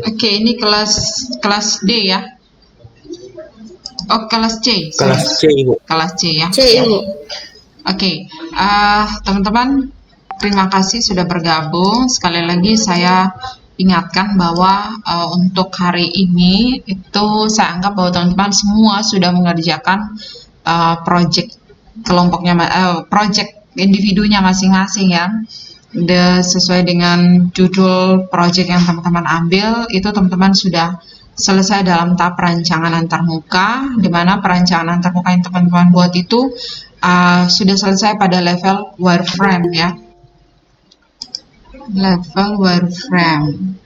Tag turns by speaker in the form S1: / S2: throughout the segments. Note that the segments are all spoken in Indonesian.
S1: Oke, ini kelas D ya. Oh, kelas C.
S2: Kelas C, Ibu.
S1: Kelas C ya.
S3: C, Ibu.
S1: Oke, teman-teman, terima kasih sudah bergabung. Sekali lagi saya ingatkan bahwa untuk hari ini itu saya anggap bahwa teman-teman semua sudah mengerjakan project kelompoknya, project individunya masing-masing ya. Sesuai dengan judul project yang teman-teman ambil, itu teman-teman sudah selesai dalam tahap perancangan antarmuka, di mana perancangan antarmuka yang teman-teman buat itu sudah selesai pada level wireframe ya. Level wireframe.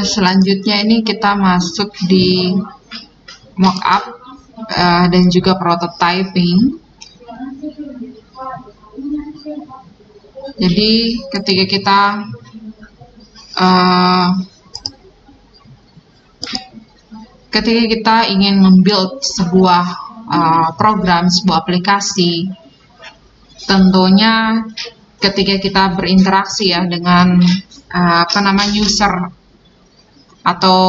S1: Selanjutnya ini kita masuk di mockup dan juga prototyping. Jadi ketika kita ingin membuild sebuah program, sebuah aplikasi, tentunya ketika kita berinteraksi ya dengan user atau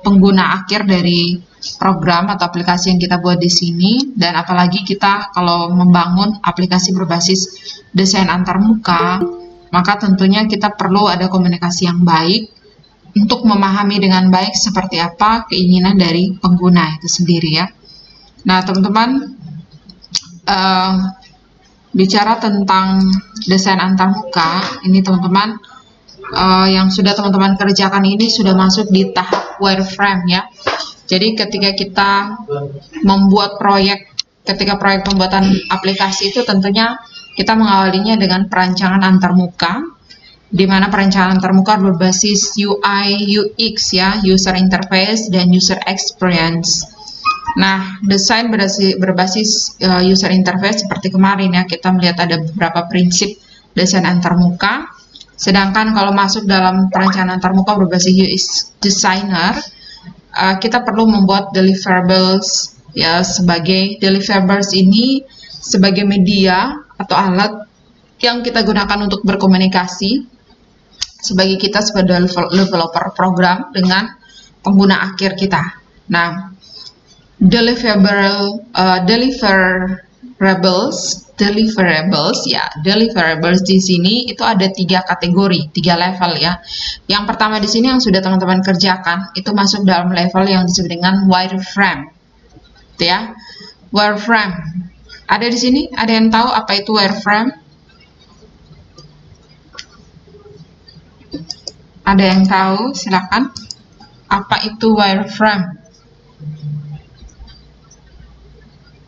S1: pengguna akhir dari program atau aplikasi yang kita buat di sini, dan apalagi kita kalau membangun aplikasi berbasis desain antarmuka, maka tentunya kita perlu ada komunikasi yang baik untuk memahami dengan baik seperti apa keinginan dari pengguna itu sendiri ya. Nah teman-teman, bicara tentang desain antarmuka, ini teman-teman yang sudah teman-teman kerjakan ini sudah masuk di tahap wireframe ya. Jadi ketika kita membuat proyek, ketika proyek pembuatan aplikasi itu tentunya kita mengawalinya dengan perancangan antarmuka, di mana perancangan antarmuka berbasis UI, UX ya, user interface dan user experience. Nah, desain berbasis user interface seperti kemarin ya, kita melihat ada beberapa prinsip desain antarmuka. Sedangkan kalau masuk dalam perencanaan antarmuka berbasis UX designer, kita perlu membuat deliverables ya. Sebagai deliverables ini sebagai media atau alat yang kita gunakan untuk berkomunikasi sebagai kita sebagai developer program dengan pengguna akhir kita. Nah, deliverables di sini itu ada 3 kategori, 3 level ya. Yang pertama di sini yang sudah teman-teman kerjakan itu masuk dalam level yang disebut dengan wireframe. Itu ya. Wireframe. Ada di sini? Ada yang tahu apa itu wireframe? Ada yang tahu? Silakan. Apa itu wireframe?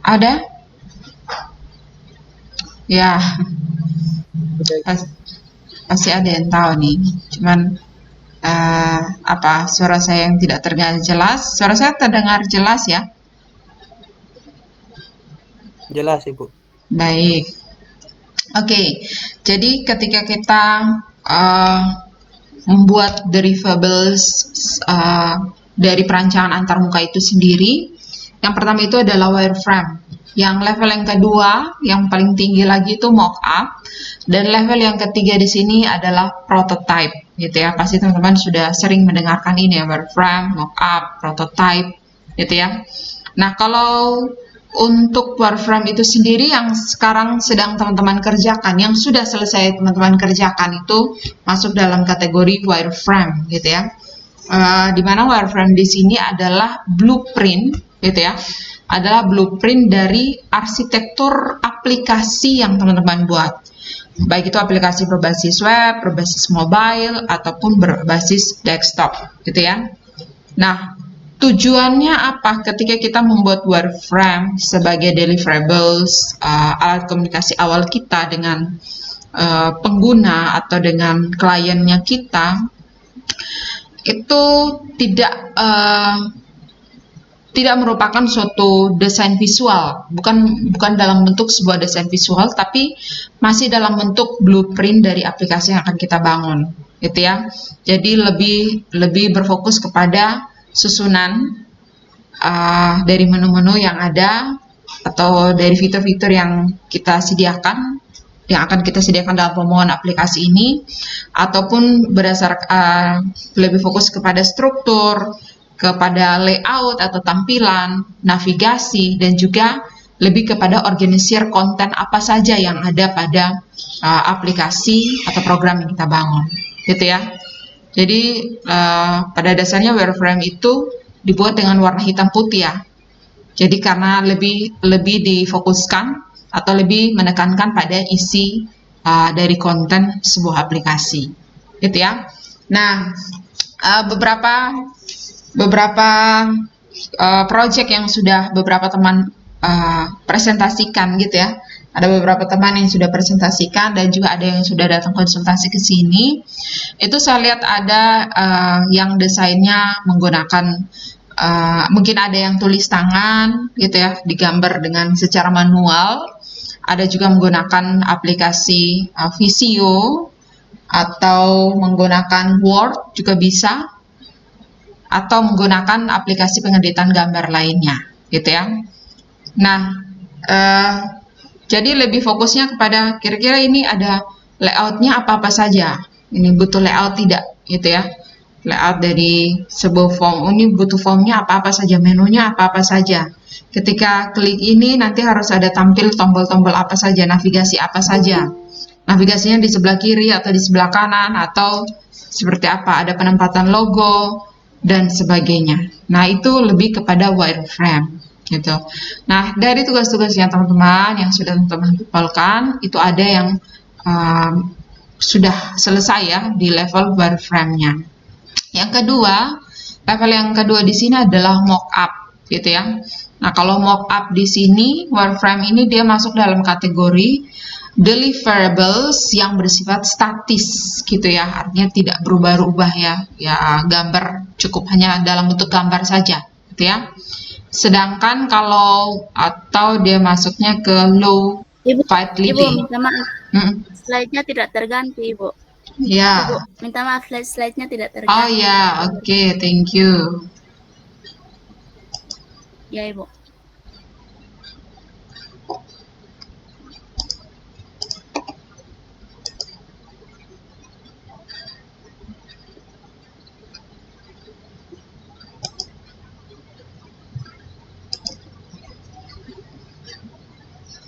S1: Ada? Ya, pasti ada yang tahu nih. Cuman suara saya yang tidak terdengar jelas. Suara saya terdengar jelas ya?
S2: Jelas, Ibu.
S1: Baik. Oke, jadi ketika kita membuat deliverables dari perancangan antarmuka itu sendiri, yang pertama itu adalah wireframe. Yang level yang kedua, yang paling tinggi lagi itu mockup, dan level yang ketiga di sini adalah prototype, gitu ya. Pasti teman-teman sudah sering mendengarkan ini ya, wireframe, mockup, prototype, gitu ya. Nah, kalau untuk wireframe itu sendiri yang sekarang sedang teman-teman kerjakan, yang sudah selesai teman-teman kerjakan itu masuk dalam kategori wireframe, gitu ya. Di mana wireframe di sini adalah blueprint, gitu ya. Adalah blueprint dari arsitektur aplikasi yang teman-teman buat. Baik itu aplikasi berbasis web, berbasis mobile, ataupun berbasis desktop, gitu ya. Nah, tujuannya apa ketika kita membuat wireframe sebagai deliverables, alat komunikasi awal kita dengan pengguna atau dengan kliennya kita, itu tidak merupakan suatu desain visual, bukan dalam bentuk sebuah desain visual, tapi masih dalam bentuk blueprint dari aplikasi yang akan kita bangun, gitu ya. Jadi lebih berfokus kepada susunan dari menu-menu yang ada atau dari fitur-fitur yang kita sediakan yang akan kita sediakan dalam pemohon aplikasi ini, ataupun berdasarkan lebih fokus kepada struktur, kepada layout atau tampilan, navigasi, dan juga lebih kepada organisir konten apa saja yang ada pada aplikasi atau program yang kita bangun, gitu ya. Jadi pada dasarnya wireframe itu dibuat dengan warna hitam putih ya. Jadi karena lebih difokuskan atau lebih menekankan pada isi dari konten sebuah aplikasi, gitu ya. Nah, beberapa project yang sudah beberapa teman presentasikan, gitu ya. Ada beberapa teman yang sudah presentasikan dan juga ada yang sudah datang konsultasi ke sini. Itu saya lihat ada yang desainnya menggunakan mungkin ada yang tulis tangan, gitu ya, digambar dengan secara manual. Ada juga menggunakan aplikasi Visio atau menggunakan Word juga bisa, atau menggunakan aplikasi pengeditan gambar lainnya, gitu ya. Nah, jadi lebih fokusnya kepada kira-kira ini ada layoutnya apa-apa saja. Ini butuh layout tidak, gitu ya. Layout dari sebuah form, ini butuh formnya apa-apa saja, menunya apa-apa saja. Ketika klik ini nanti harus ada tampil tombol-tombol apa saja, navigasi apa saja. Navigasinya di sebelah kiri atau di sebelah kanan atau seperti apa, ada penempatan logo dan sebagainya. Nah, itu lebih kepada wireframe, gitu. Nah, dari tugas-tugasnya teman-teman yang sudah teman-teman kumpulkan, itu ada yang sudah selesai ya di level wireframe-nya. Yang kedua, level yang kedua di sini adalah mockup, gitu ya. Nah, kalau mockup di sini, wireframe ini dia masuk dalam kategori deliverables yang bersifat statis, gitu ya. Artinya tidak berubah-ubah ya. Ya, gambar cukup hanya dalam bentuk gambar saja, gitu ya. Sedangkan kalau atau dia masuknya ke low fidelity.
S3: Ibu, minta maaf. Slide-nya tidak terganti, Ibu.
S1: Ya.
S3: Ibu, minta maaf, slide-nya tidak terganti.
S1: Oh ya, oke, thank you.
S3: Ya, Ibu.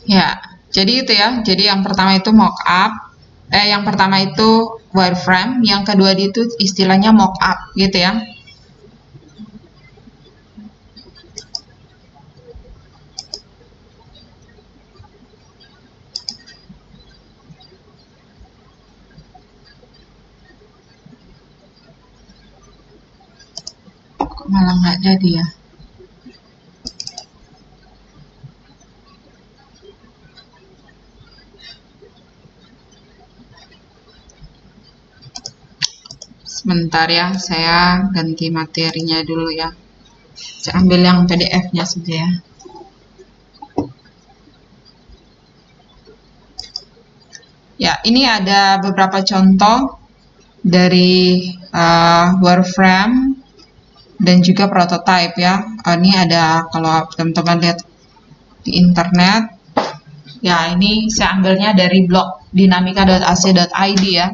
S1: Ya, jadi itu ya. Jadi yang pertama itu mockup. Yang pertama itu wireframe, yang kedua itu istilahnya mockup, gitu ya. Kok malah nggak jadi ya? Sebentar ya, saya ganti materinya dulu ya. Saya ambil yang PDF-nya saja ya. Ya, ini ada beberapa contoh dari wireframe dan juga prototype ya. Ini ada, kalau teman-teman lihat di internet, ya ini saya ambilnya dari blog dinamika.ac.id ya.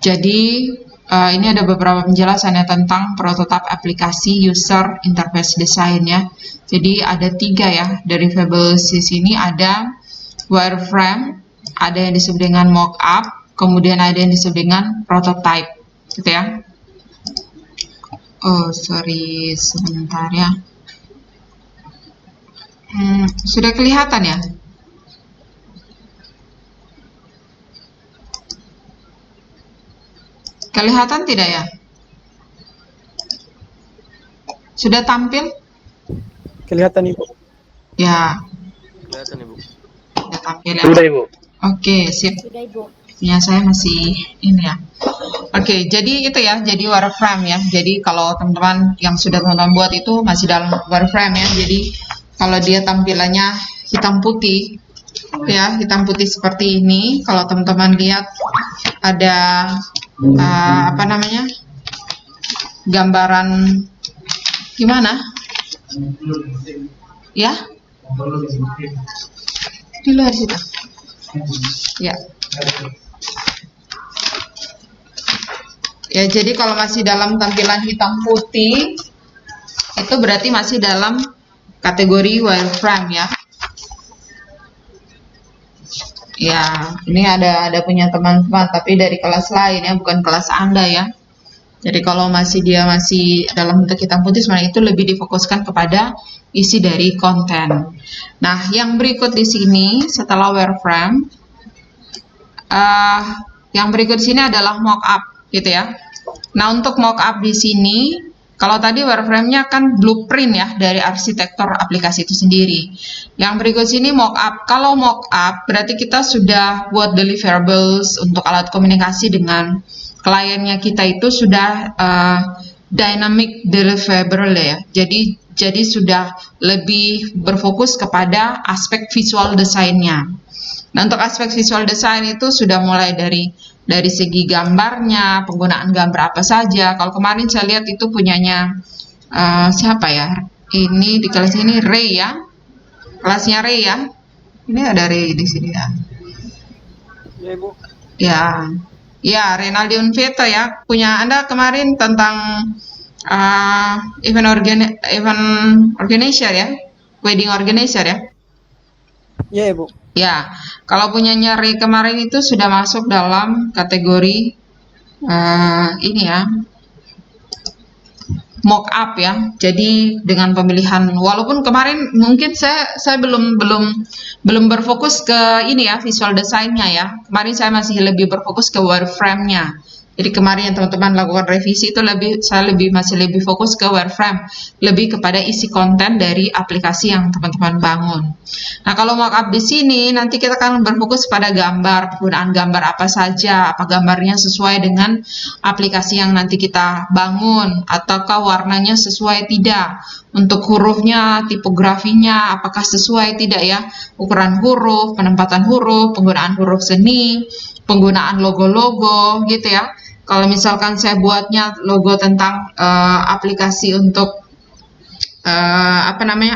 S1: Jadi ini ada beberapa penjelasannya tentang prototype aplikasi user interface design ya. Jadi ada 3 ya dari variables di sini, ada wireframe, ada yang disebut dengan mockup, kemudian ada yang disebut dengan prototype, gitu ya. Oh sorry, sebentar ya. Sudah kelihatan ya? Kelihatan tidak ya? Sudah tampil?
S2: Kelihatan, Ibu.
S1: Ya.
S2: Kelihatan, Ibu.
S1: Sudah tampil ya?
S2: Sudah, Ibu.
S1: Oke, sip.
S3: Sudah, Ibu.
S1: Ya, saya masih ini ya. Oke, jadi itu ya, jadi wireframe ya. Jadi kalau teman-teman yang sudah teman-teman buat itu masih dalam wireframe ya. Jadi kalau dia tampilannya hitam putih, ya, hitam putih seperti ini. Kalau teman-teman lihat ada apa namanya, gambaran gimana ya di luar situ. Ya. Ya, jadi kalau masih dalam tampilan hitam putih, itu berarti masih dalam kategori wireframe ya. Ya, ini ada punya teman-teman, tapi dari kelas lain ya, bukan kelas Anda ya. Jadi kalau dia masih dalam bentuk hitam putih, sebenarnya itu lebih difokuskan kepada isi dari konten. Nah, yang berikut di sini setelah wireframe, yang berikut di sini adalah mockup, gitu ya. Nah, untuk mockup di sini, kalau tadi wireframe-nya kan blueprint ya dari arsitektur aplikasi itu sendiri. Yang berikut sini mockup. Kalau mockup berarti kita sudah buat deliverables untuk alat komunikasi dengan kliennya kita itu sudah dynamic deliverable ya. Jadi sudah lebih berfokus kepada aspek visual desainnya. Nah, untuk aspek visual design itu sudah mulai dari segi gambarnya, penggunaan gambar apa saja. Kalau kemarin saya lihat itu punyanya siapa ya? Ini di kelas ini Ray ya. Kelasnya Ray ya. Ini ada Ray di sini ya.
S2: Ya, Ibu.
S1: Ya. Ya, Renaldi Unveto ya. Punya Anda kemarin tentang event organizer ya. Wedding organizer ya.
S2: Ya, Ibu.
S1: Ya, kalau punyanya Ray kemarin itu sudah masuk dalam kategori ini ya, mockup ya. Jadi dengan pemilihan, walaupun kemarin mungkin saya belum berfokus ke ini ya, visual desainnya ya. Kemarin saya masih lebih berfokus ke wireframe-nya. Jadi kemarin yang teman-teman lakukan revisi itu saya masih lebih fokus ke wireframe, lebih kepada isi konten dari aplikasi yang teman-teman bangun. Nah, kalau mockup di sini nanti kita akan berfokus pada gambar, penggunaan gambar apa saja, apa gambarnya sesuai dengan aplikasi yang nanti kita bangun, ataukah warnanya sesuai tidak, untuk hurufnya, tipografinya, apakah sesuai tidak ya, ukuran huruf, penempatan huruf, penggunaan huruf seni, penggunaan logo-logo gitu ya. Kalau misalkan saya buatnya logo tentang aplikasi untuk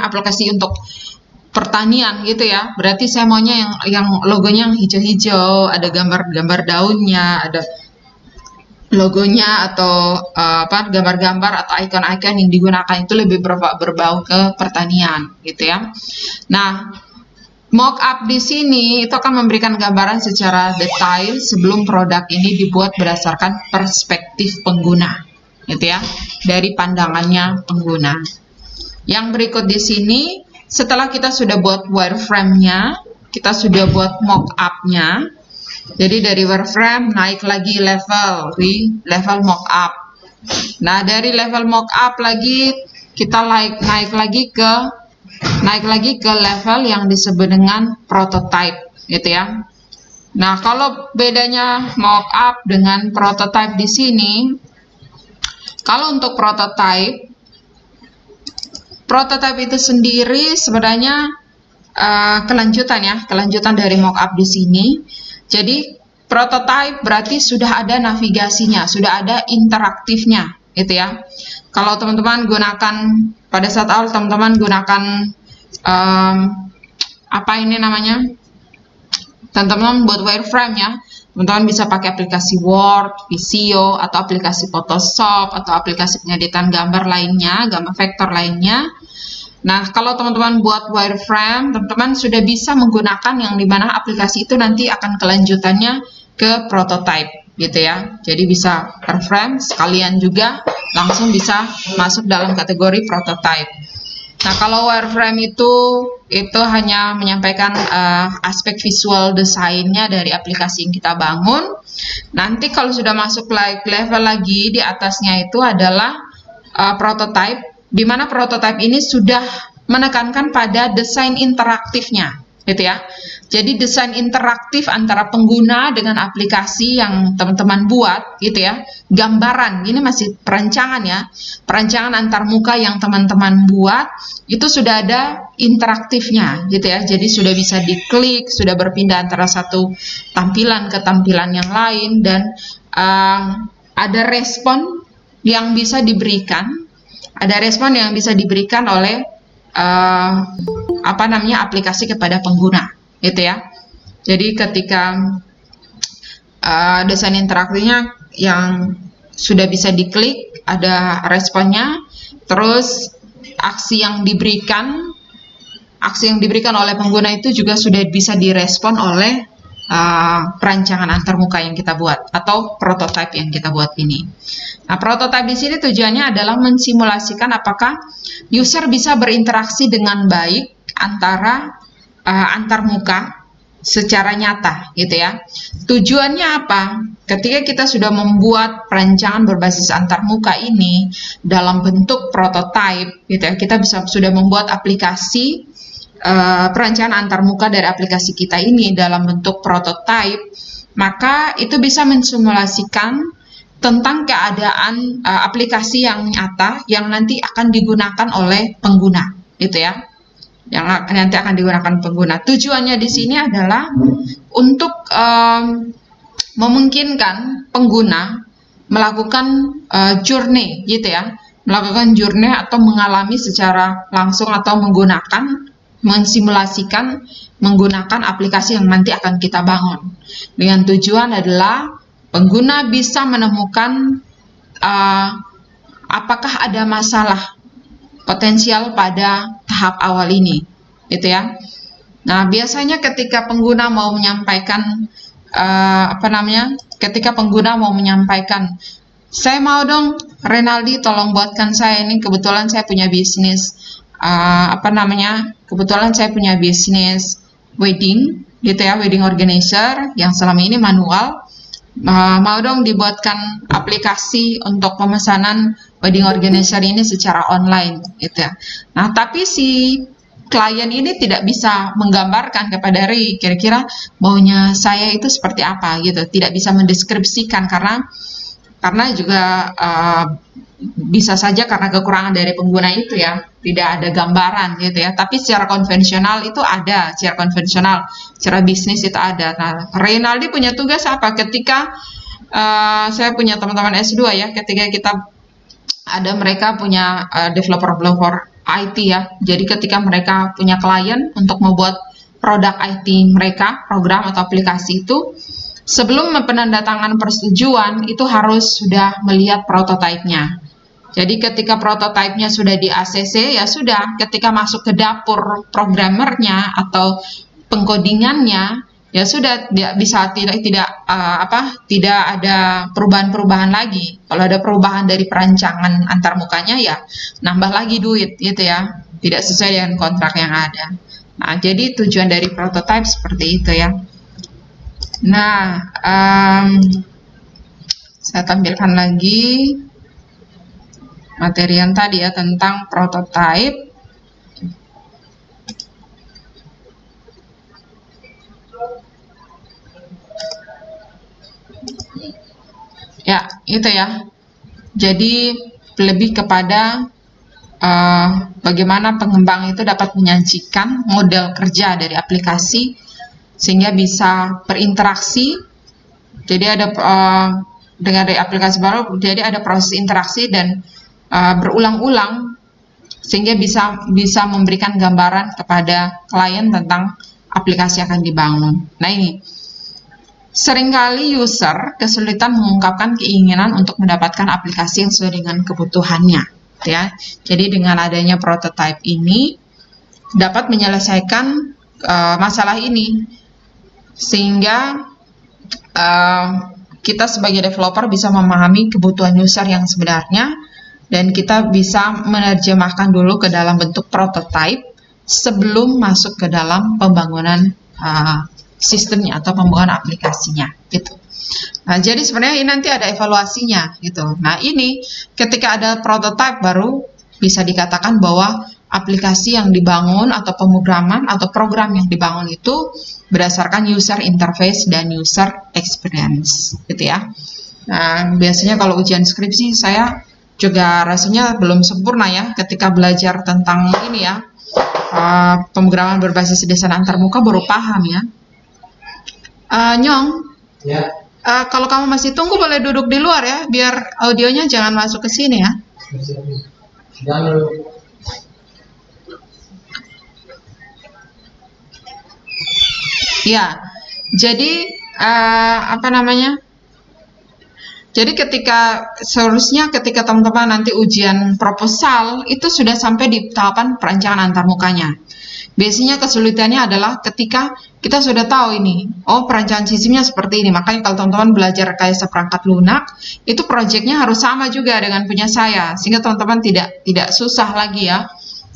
S1: aplikasi untuk pertanian gitu ya, berarti saya maunya yang logonya yang hijau-hijau, ada gambar-gambar daunnya, ada logonya atau gambar-gambar atau ikon-ikon yang digunakan itu lebih berbau ke pertanian gitu ya. Nah, mockup di sini itu akan memberikan gambaran secara detail sebelum produk ini dibuat berdasarkan perspektif pengguna, gitu ya, dari pandangannya pengguna. Yang berikut di sini, setelah kita sudah buat wireframe-nya, kita sudah buat mockup-nya. Jadi dari wireframe naik lagi level mockup. Nah, dari level mockup lagi kita naik lagi ke level yang disebut dengan prototype gitu ya. Nah, kalau bedanya mockup dengan prototype di sini, kalau untuk prototype itu sendiri sebenarnya kelanjutan dari mockup di sini. Jadi prototype berarti sudah ada navigasinya, sudah ada interaktifnya gitu ya. Kalau teman-teman gunakan pada saat awal teman-teman gunakan teman-teman buat wireframe ya, teman-teman bisa pakai aplikasi Word, Visio, atau aplikasi Photoshop, atau aplikasi pengeditan gambar lainnya, gambar vektor lainnya. Nah, kalau teman-teman buat wireframe, teman-teman sudah bisa menggunakan yang dimana aplikasi itu nanti akan kelanjutannya ke prototype gitu ya. Jadi bisa wireframe sekalian juga langsung bisa masuk dalam kategori prototype. Nah, kalau wireframe itu hanya menyampaikan aspek visual desainnya dari aplikasi yang kita bangun. Nanti kalau sudah masuk level lagi di atasnya itu adalah prototype, di mana prototype ini sudah menekankan pada desain interaktifnya, gitu ya. Jadi desain interaktif antara pengguna dengan aplikasi yang teman-teman buat, gitu ya. Gambaran, ini masih perancangan ya. Perancangan antar muka yang teman-teman buat, itu sudah ada interaktifnya, gitu ya. Jadi sudah bisa diklik, sudah berpindah antara satu tampilan ke tampilan yang lain, dan ada respon yang bisa diberikan. Ada respon yang bisa diberikan oleh aplikasi kepada pengguna, gitu ya. Jadi ketika desain interaktifnya yang sudah bisa diklik, ada responnya, terus aksi yang diberikan oleh pengguna itu juga sudah bisa direspon oleh perancangan antarmuka yang kita buat atau prototipe yang kita buat ini. Nah, prototipe di sini tujuannya adalah mensimulasikan apakah user bisa berinteraksi dengan baik antara antarmuka secara nyata, gitu ya. Tujuannya apa? Ketika kita sudah membuat perancangan berbasis antarmuka ini dalam bentuk prototipe, gitu ya, kita sudah membuat aplikasi perancangan antarmuka dari aplikasi kita ini dalam bentuk prototipe, maka itu bisa mensimulasikan tentang keadaan aplikasi yang nyata yang nanti akan digunakan oleh pengguna, gitu ya. Yang nanti akan digunakan pengguna. Tujuannya di sini adalah untuk memungkinkan pengguna melakukan journey, gitu ya, melakukan journey atau mengalami secara langsung atau mensimulasikan menggunakan aplikasi yang nanti akan kita bangun. Dengan tujuan adalah pengguna bisa menemukan apakah ada masalah potensial pada tahap awal ini, gitu ya. Nah, biasanya ketika pengguna mau menyampaikan ketika pengguna mau menyampaikan, saya mau dong Renaldi tolong buatkan saya ini, kebetulan saya punya bisnis kebetulan saya punya bisnis wedding, gitu ya, wedding organizer yang selama ini manual. Mau dong dibuatkan aplikasi untuk pemesanan wedding organizer ini secara online, gitu ya. Nah, tapi si klien ini tidak bisa menggambarkan kepada Ray kira-kira maunya saya itu seperti apa, gitu. Tidak bisa mendeskripsikan karena juga bisa saja karena kekurangan dari pengguna itu ya, tidak ada gambaran, gitu ya. Tapi secara konvensional itu ada, secara konvensional, secara bisnis itu ada. Nah, Renaldi punya tugas apa? Ketika saya punya teman-teman S2 ya, ketika mereka punya developer IT ya. Jadi ketika mereka punya klien untuk membuat produk IT mereka, program atau aplikasi itu, sebelum penandatangan persetujuan itu harus sudah melihat prototipenya. Jadi ketika prototipenya sudah di ACC, ya sudah, ketika masuk ke dapur programmernya atau pengkodingannya, ya sudah, tidak ada perubahan-perubahan lagi. Kalau ada perubahan dari perancangan antarmukanya, ya nambah lagi duit, gitu ya, tidak sesuai dengan kontrak yang ada. Nah, jadi tujuan dari prototipe seperti itu ya. Nah, saya tampilkan lagi materi yang tadi ya tentang prototype. Ya, itu ya. Jadi lebih kepada bagaimana pengembang itu dapat menyajikan model kerja dari aplikasi sehingga bisa berinteraksi. Jadi ada dengan dari aplikasi baru, jadi ada proses interaksi dan berulang-ulang sehingga bisa memberikan gambaran kepada klien tentang aplikasi yang akan dibangun. Nah, ini seringkali user kesulitan mengungkapkan keinginan untuk mendapatkan aplikasi yang sesuai dengan kebutuhannya, ya. Jadi dengan adanya prototype ini dapat menyelesaikan masalah ini sehingga kita sebagai developer bisa memahami kebutuhan user yang sebenarnya dan kita bisa menerjemahkan dulu ke dalam bentuk prototype sebelum masuk ke dalam pembangunan sistemnya atau pembangunan aplikasinya, gitu. Nah, jadi sebenarnya ini nanti ada evaluasinya, gitu. Nah, ini ketika ada prototype baru bisa dikatakan bahwa aplikasi yang dibangun atau pemrograman atau program yang dibangun itu berdasarkan user interface dan user experience, gitu ya. Nah, biasanya kalau ujian skripsi saya juga rasanya belum sempurna ya ketika belajar tentang ini ya, pemrograman berbasis desain antarmuka baru paham ya. Nyong, ya. Kalau kamu masih tunggu boleh duduk di luar ya, biar audionya jangan masuk ke sini ya. Ya, Jadi apa namanya? Jadi seharusnya ketika teman-teman nanti ujian proposal itu sudah sampai di tahapan perancangan antarmukanya. Biasanya kesulitannya adalah ketika kita sudah tahu ini, oh perancangan sistemnya seperti ini. Makanya kalau teman-teman belajar rekayasa perangkat lunak, itu proyeknya harus sama juga dengan punya saya, sehingga teman-teman tidak susah lagi ya.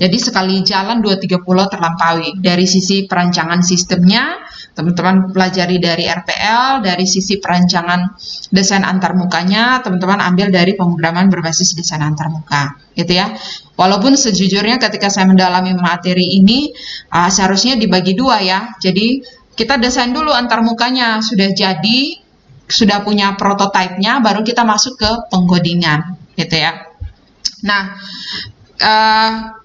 S1: Jadi sekali jalan 2-3 pulau terlampaui. Dari sisi perancangan sistemnya, teman-teman pelajari dari RPL, dari sisi perancangan desain antarmukanya, teman-teman ambil dari pemrograman berbasis desain antarmuka, gitu ya. Walaupun sejujurnya ketika saya mendalami materi ini, seharusnya dibagi dua ya. Jadi kita desain dulu antarmukanya, sudah jadi, sudah punya prototipenya, baru kita masuk ke penggodingan, gitu ya. Nah,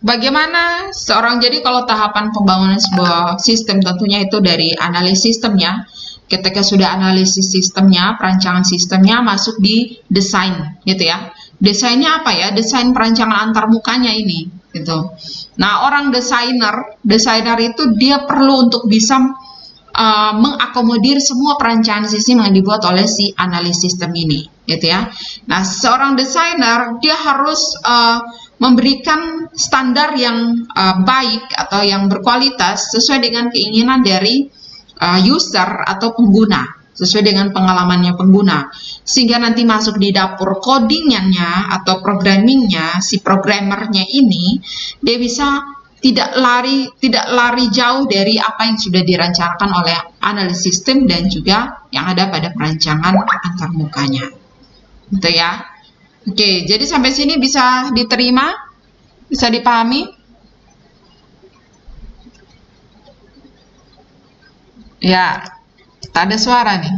S1: bagaimana jadi kalau tahapan pembangunan sebuah sistem tentunya itu dari analisis sistemnya. Ketika sudah analisis sistemnya, perancangan sistemnya masuk di desain, gitu ya. Desainnya apa ya? Desain perancangan antarmukanya ini, gitu. Nah, orang desainer itu dia perlu untuk bisa mengakomodir semua perancangan sistem yang dibuat oleh si analis sistem ini, gitu ya. Nah, seorang desainer dia harus memberikan standar yang baik atau yang berkualitas sesuai dengan keinginan dari user atau pengguna, sesuai dengan pengalamannya pengguna, sehingga nanti masuk di dapur codingannya atau programmingnya, si programmernya ini dia bisa tidak lari jauh dari apa yang sudah dirancangkan oleh analis sistem dan juga yang ada pada perancangan antarmukanya, gitu ya. Oke, jadi sampai sini bisa diterima, bisa dipahami? Ya, tak ada suara nih.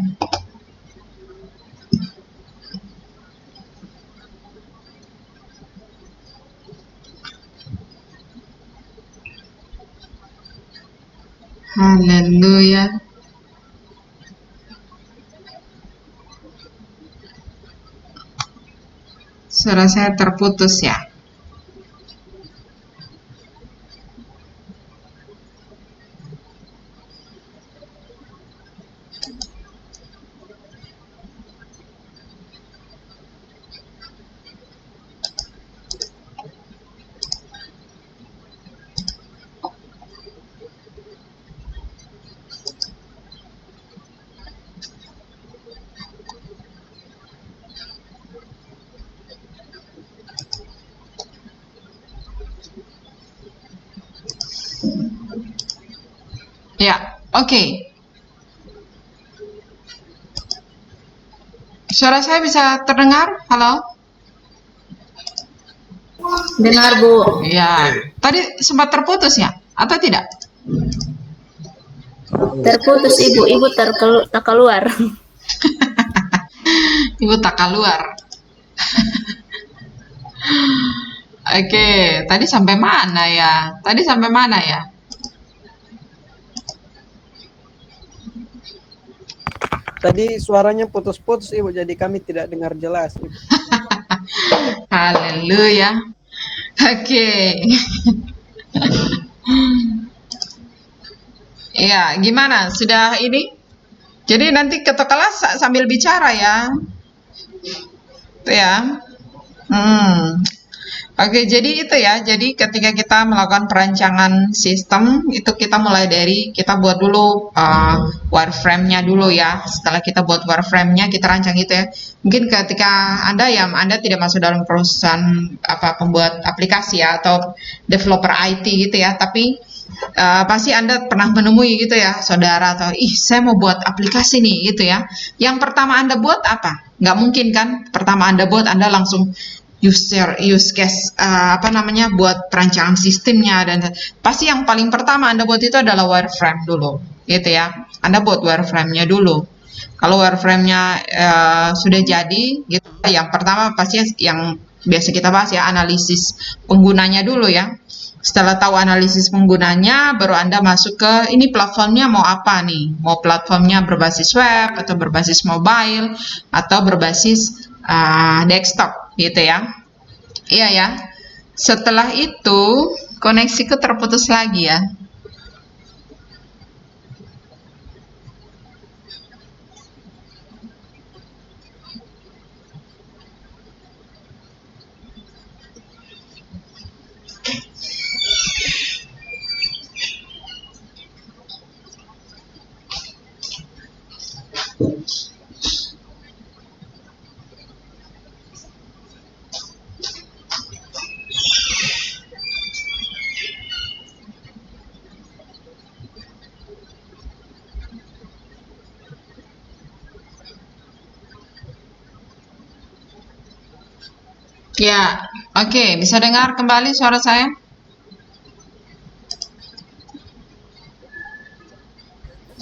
S1: Haleluya. Suara saya terputus ya. Ya, oke. Suara saya bisa terdengar? Halo?
S3: Dengar, Bu.
S1: Ya, tadi sempat terputus ya? Atau tidak?
S3: Terputus, Ibu. Ibu tak keluar.
S1: Ibu tak keluar. Oke, tadi sampai mana ya? Tadi sampai mana ya?
S2: Tadi suaranya putus-putus, Ibu, jadi kami tidak dengar jelas, Ibu.
S1: Haleluya. Oke. Ya, gimana? Sudah ini? Jadi nanti ketua kelas sambil bicara ya. Itu ya. Oke, jadi itu ya. Jadi ketika kita melakukan perancangan sistem, itu kita mulai dari kita buat dulu wireframe-nya dulu ya. Setelah kita buat wireframe-nya, kita rancang gitu ya. Mungkin ketika Anda tidak masuk dalam perusahaan pembuat aplikasi ya atau developer IT gitu ya, tapi pasti Anda pernah menemui gitu ya, saudara atau saya mau buat aplikasi nih gitu ya. Yang pertama Anda buat apa? Nggak mungkin kan? Pertama Anda buat Anda langsung use case buat perancangan sistemnya, dan pasti yang paling pertama Anda buat itu adalah wireframe dulu gitu ya. Anda buat wireframe-nya dulu. Kalau wireframe-nya sudah jadi gitu, yang pertama pasti yang biasa kita bahas ya, analisis penggunanya dulu ya. Setelah tahu analisis penggunanya, baru Anda masuk ke ini platformnya mau apa nih, mau platformnya berbasis web atau berbasis mobile atau berbasis desktop gitu ya. Iya ya. Setelah itu koneksiku terputus lagi ya. Ya, oke, bisa dengar kembali suara saya?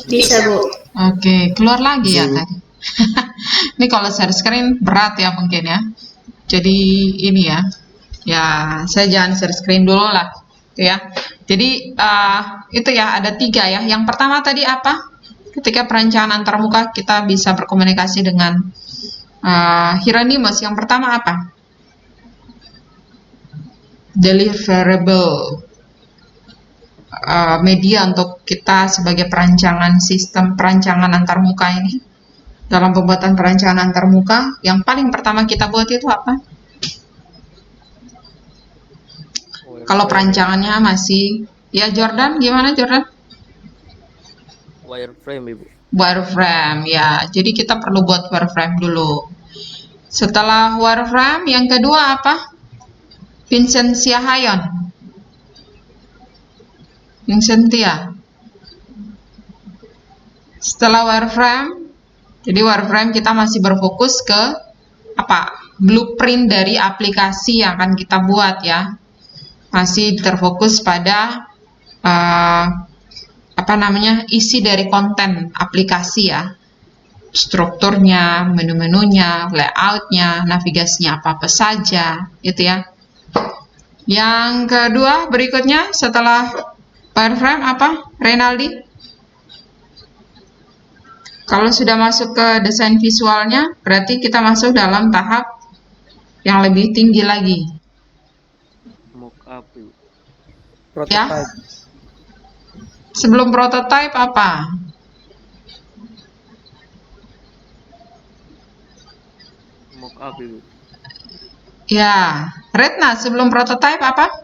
S3: Bisa, Bu.
S1: Oke, keluar lagi
S2: Bisa,
S1: ya
S2: Ibu.
S1: tadi. Ini kalau share screen berat ya mungkin ya. Jadi ini ya, ya saya jangan share screen dulu lah, gitu ya. Jadi itu ya ada 3 ya. Yang pertama tadi apa? Ketika perancangan antarmuka kita bisa berkomunikasi dengan Hieronymus. Yang pertama apa? Deliverable. Media untuk kita sebagai perancangan sistem perancangan antarmuka ini. Dalam pembuatan perancangan antarmuka, yang paling pertama kita buat itu apa? Kalau perancangannya masih, ya Jordan, gimana Jordan?
S4: Wireframe, Ibu.
S1: Wireframe, ya. Jadi kita perlu buat wireframe dulu. Setelah wireframe, yang kedua apa? Vincentia Hayon. Vincentia. Setelah wireframe, jadi wireframe kita masih berfokus ke apa? Blueprint dari aplikasi yang akan kita buat ya. Masih terfokus pada isi dari konten aplikasi ya, strukturnya, menu-menunya, layoutnya, navigasinya apa-apa saja, gitu ya. Yang kedua berikutnya setelah wireframe apa, Renaldi? Kalau sudah masuk ke desain visualnya, berarti kita masuk dalam tahap yang lebih tinggi lagi.
S4: Mockup, Ibu.
S2: Prototype.
S1: Sebelum prototype apa?
S4: Mockup, Ibu.
S1: Ya, Retna, sebelum prototype apa?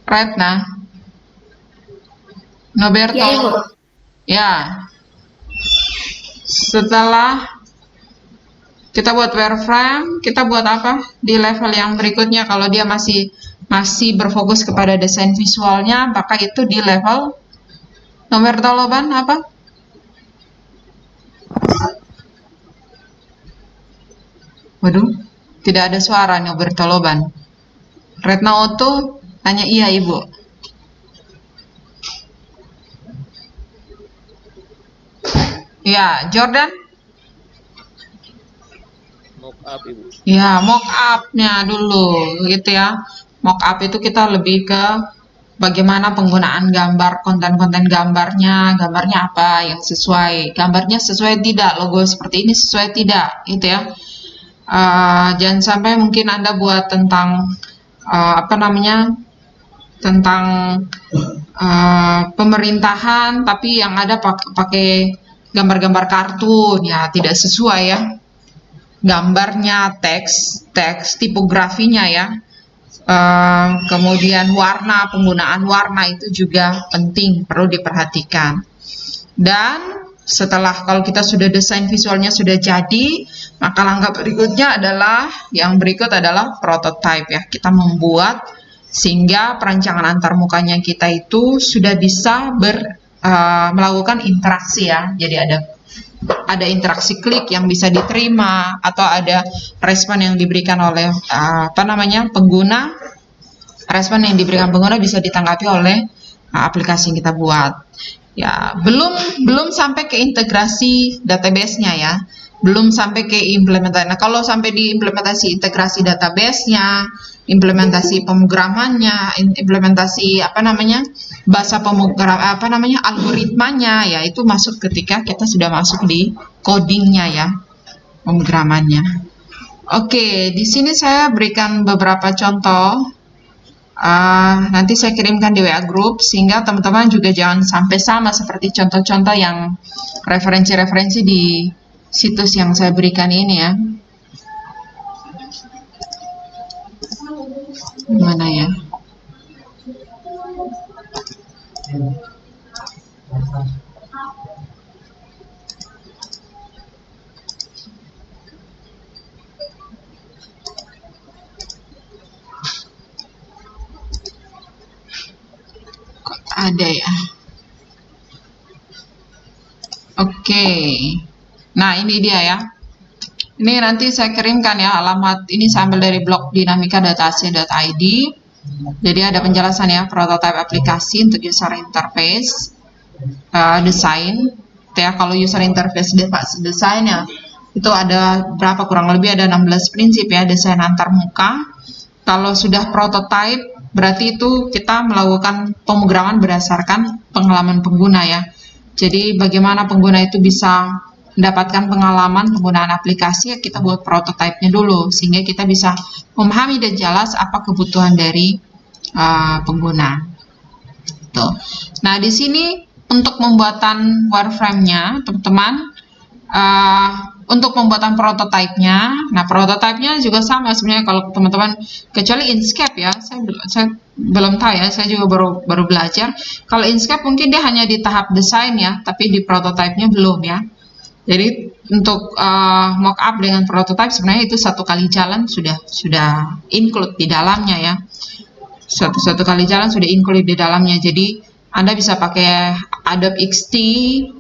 S1: Retna. Noberto.
S3: Ya, Ibu.
S1: Ya. Setelah kita buat wireframe, kita buat apa? Di level yang berikutnya kalau dia masih berfokus kepada desain visualnya, maka itu di level Noberto Loban apa? Waduh, tidak ada suara Noberto Loban. Retna Otto tanya iya Ibu. Ya, Jordan?
S4: Mockup, Ibu.
S1: Ya, mock-up-nya dulu gitu ya. Mock-up itu kita lebih ke bagaimana penggunaan gambar, konten-konten gambarnya apa yang sesuai, gambarnya sesuai tidak, logo seperti ini sesuai tidak, gitu ya. Jangan sampai mungkin Anda buat tentang tentang pemerintahan, tapi yang ada pakai gambar-gambar kartun, ya tidak sesuai ya. Gambarnya, teks, tipografinya ya. Kemudian warna, penggunaan warna itu juga penting, perlu diperhatikan. Dan setelah kalau kita sudah desain visualnya sudah jadi, maka langkah berikutnya adalah prototype ya. Kita membuat sehingga perancangan antarmukanya kita itu sudah bisa melakukan interaksi ya. Jadi ada interaksi klik yang bisa diterima atau ada respon yang diberikan oleh pengguna. Respon yang diberikan pengguna bisa ditanggapi oleh aplikasi yang kita buat. Ya, belum sampai ke integrasi database-nya ya. Belum sampai ke implementasi. Nah, kalau sampai di implementasi integrasi database-nya, implementasi pemrogramannya, implementasi bahasa pemrogram algoritmanya ya, itu masuk ketika kita sudah masuk di codingnya ya, pemrogramannya. Oke, di sini saya berikan beberapa contoh. Nanti saya kirimkan di WA group sehingga teman-teman juga jangan sampai sama seperti contoh-contoh yang referensi-referensi di situs yang saya berikan ini ya. Gimana ya? Kok ada ya? Oke. Nah, ini dia ya. Ini nanti saya kirimkan ya, alamat ini saya ambil dari blog dinamika.ac.id. Jadi ada penjelasan ya, prototype aplikasi untuk user interface, desain. Ya, kalau user interface desain ya, itu ada berapa, kurang lebih ada 16 prinsip ya, desain antar muka. Kalau sudah prototype, berarti itu kita melakukan pemrograman berdasarkan pengalaman pengguna ya. Jadi bagaimana pengguna itu bisa mendapatkan pengalaman penggunaan aplikasi, ya kita buat prototipenya dulu, sehingga kita bisa memahami dan jelas apa kebutuhan dari pengguna. Tuh. Nah, di sini untuk pembuatan wireframe-nya, teman-teman, untuk pembuatan prototipenya, nah prototipenya juga sama sebenarnya kalau teman-teman, kecuali Inkscape ya, saya belum tahu ya, saya juga baru belajar. Kalau Inkscape mungkin dia hanya di tahap desain ya, tapi di prototipenya belum ya. Jadi untuk mockup dengan prototype sebenarnya itu satu kali jalan sudah include di dalamnya ya. Satu kali jalan sudah include di dalamnya. Jadi Anda bisa pakai Adobe XD,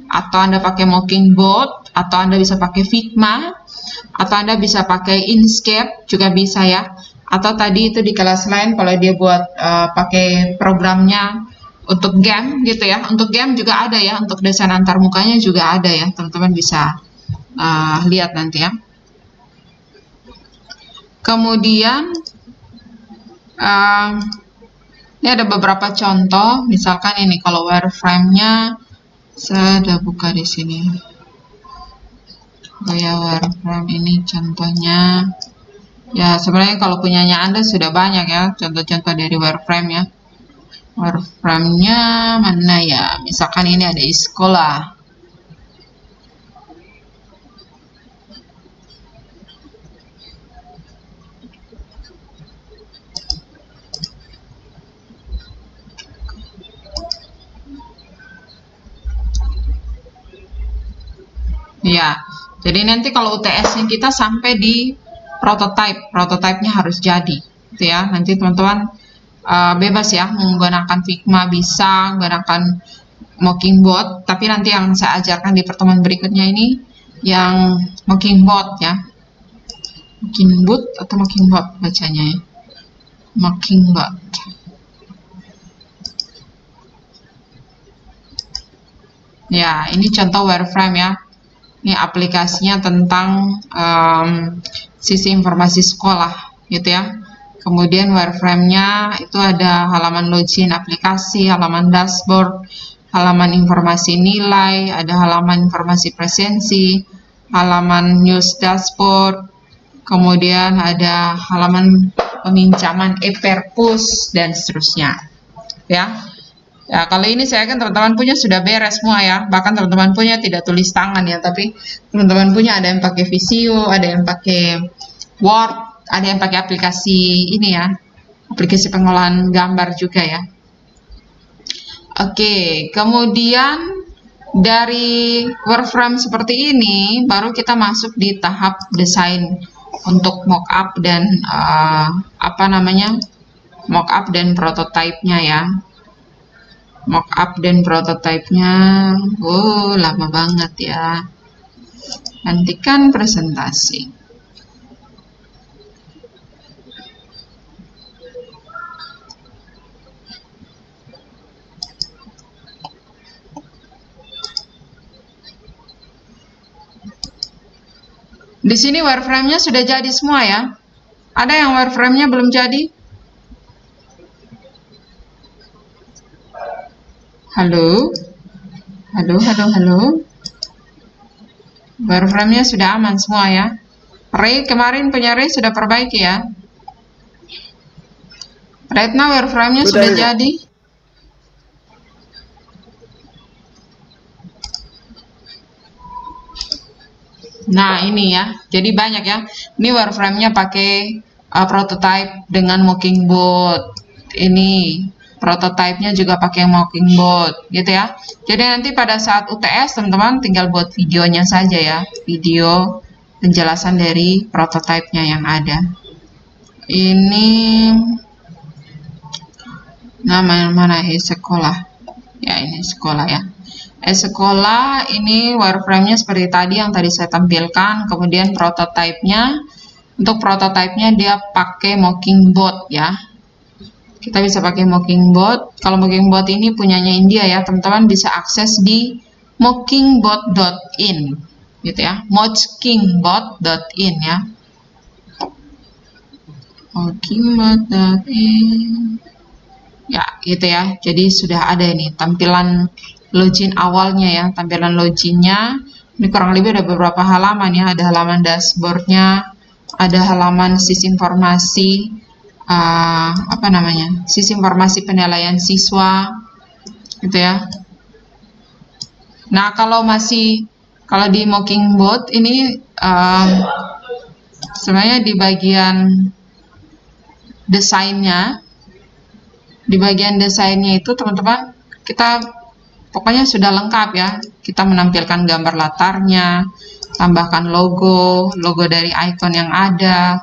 S1: atau Anda pakai Mockingbird, atau Anda bisa pakai Figma, atau Anda bisa pakai Inkscape juga bisa ya. Atau tadi itu di kelas lain kalau dia buat pakai programnya untuk game gitu ya. Untuk game juga ada ya, untuk desain antar mukanya juga ada ya. Teman-teman bisa lihat nanti ya. Kemudian ini ada beberapa contoh, misalkan ini kalau wireframe-nya saya udah buka di sini. Oh ya, wireframe ini contohnya. Ya, sebenarnya kalau punyanya Anda sudah banyak ya contoh-contoh dari wireframe ya. Wireframe-nya mana ya? Misalkan ini ada sekolah. Ya, jadi nanti kalau UTS-nya kita sampai di prototipenya harus jadi, gitu ya. Nanti teman-teman bebas ya, menggunakan Figma bisa, menggunakan Mockingbird, tapi nanti yang saya ajarkan di pertemuan berikutnya ini yang Mockingbird ya. Mockingbird atau Mockingbird bacanya ya. Mockingbird. Ya, ini contoh wireframe ya. Ini aplikasinya tentang sisi informasi sekolah gitu ya. Kemudian wireframe-nya itu ada halaman login aplikasi, halaman dashboard, halaman informasi nilai, ada halaman informasi presensi, halaman news dashboard, kemudian ada halaman peminjaman e-perpus dan seterusnya ya. Ya, kali ini saya kan teman-teman punya sudah beres semua ya. Bahkan teman-teman punya tidak tulis tangan ya, tapi teman-teman punya ada yang pakai Visio, ada yang pakai Word, ada yang pakai aplikasi ini ya, aplikasi pengolahan gambar juga ya. Oke, kemudian dari wireframe seperti ini, baru kita masuk di tahap desain untuk mockup dan mockup dan prototipenya ya. Mockup dan prototipenya, lama banget ya. Hentikan presentasi. Di sini wireframe-nya sudah jadi semua ya. Ada yang wireframe-nya belum jadi? Halo? Halo? Wireframe-nya sudah aman semua ya. Ray, kemarin punya Ray sudah perbaiki ya. Retna, wireframe-nya sudah jadi. Nah, ini ya. Jadi banyak ya. Ini wireframe-nya pakai prototype dengan Mockingbird. Ini prototipenya juga pakai Mockingbird gitu ya. Jadi nanti pada saat UTS teman-teman tinggal buat videonya saja ya, video penjelasan dari prototipenya yang ada. Ini nama mana sekolah ya, ini sekolah ya. Sekolah ini wireframe-nya seperti tadi yang tadi saya tampilkan. Kemudian prototype-nya, untuk prototype-nya dia pakai Mockingbot ya. Kita bisa pakai Mockingbot. Kalau Mockingbot ini punyanya India ya, teman-teman bisa akses di mockingbot.in gitu ya. mockingbot.in ya. mockingbot.in ya, gitu ya. Jadi sudah ada ini tampilan login awalnya ya, tampilan loginnya. Ini kurang lebih ada beberapa halaman ya. Ada halaman dashboardnya, ada halaman sis informasi, sis informasi penilaian siswa gitu ya. Nah, kalau di Mockingbot ini sebenarnya di bagian desainnya itu teman-teman, kita pokoknya sudah lengkap ya. Kita menampilkan gambar latarnya, tambahkan logo dari icon yang ada,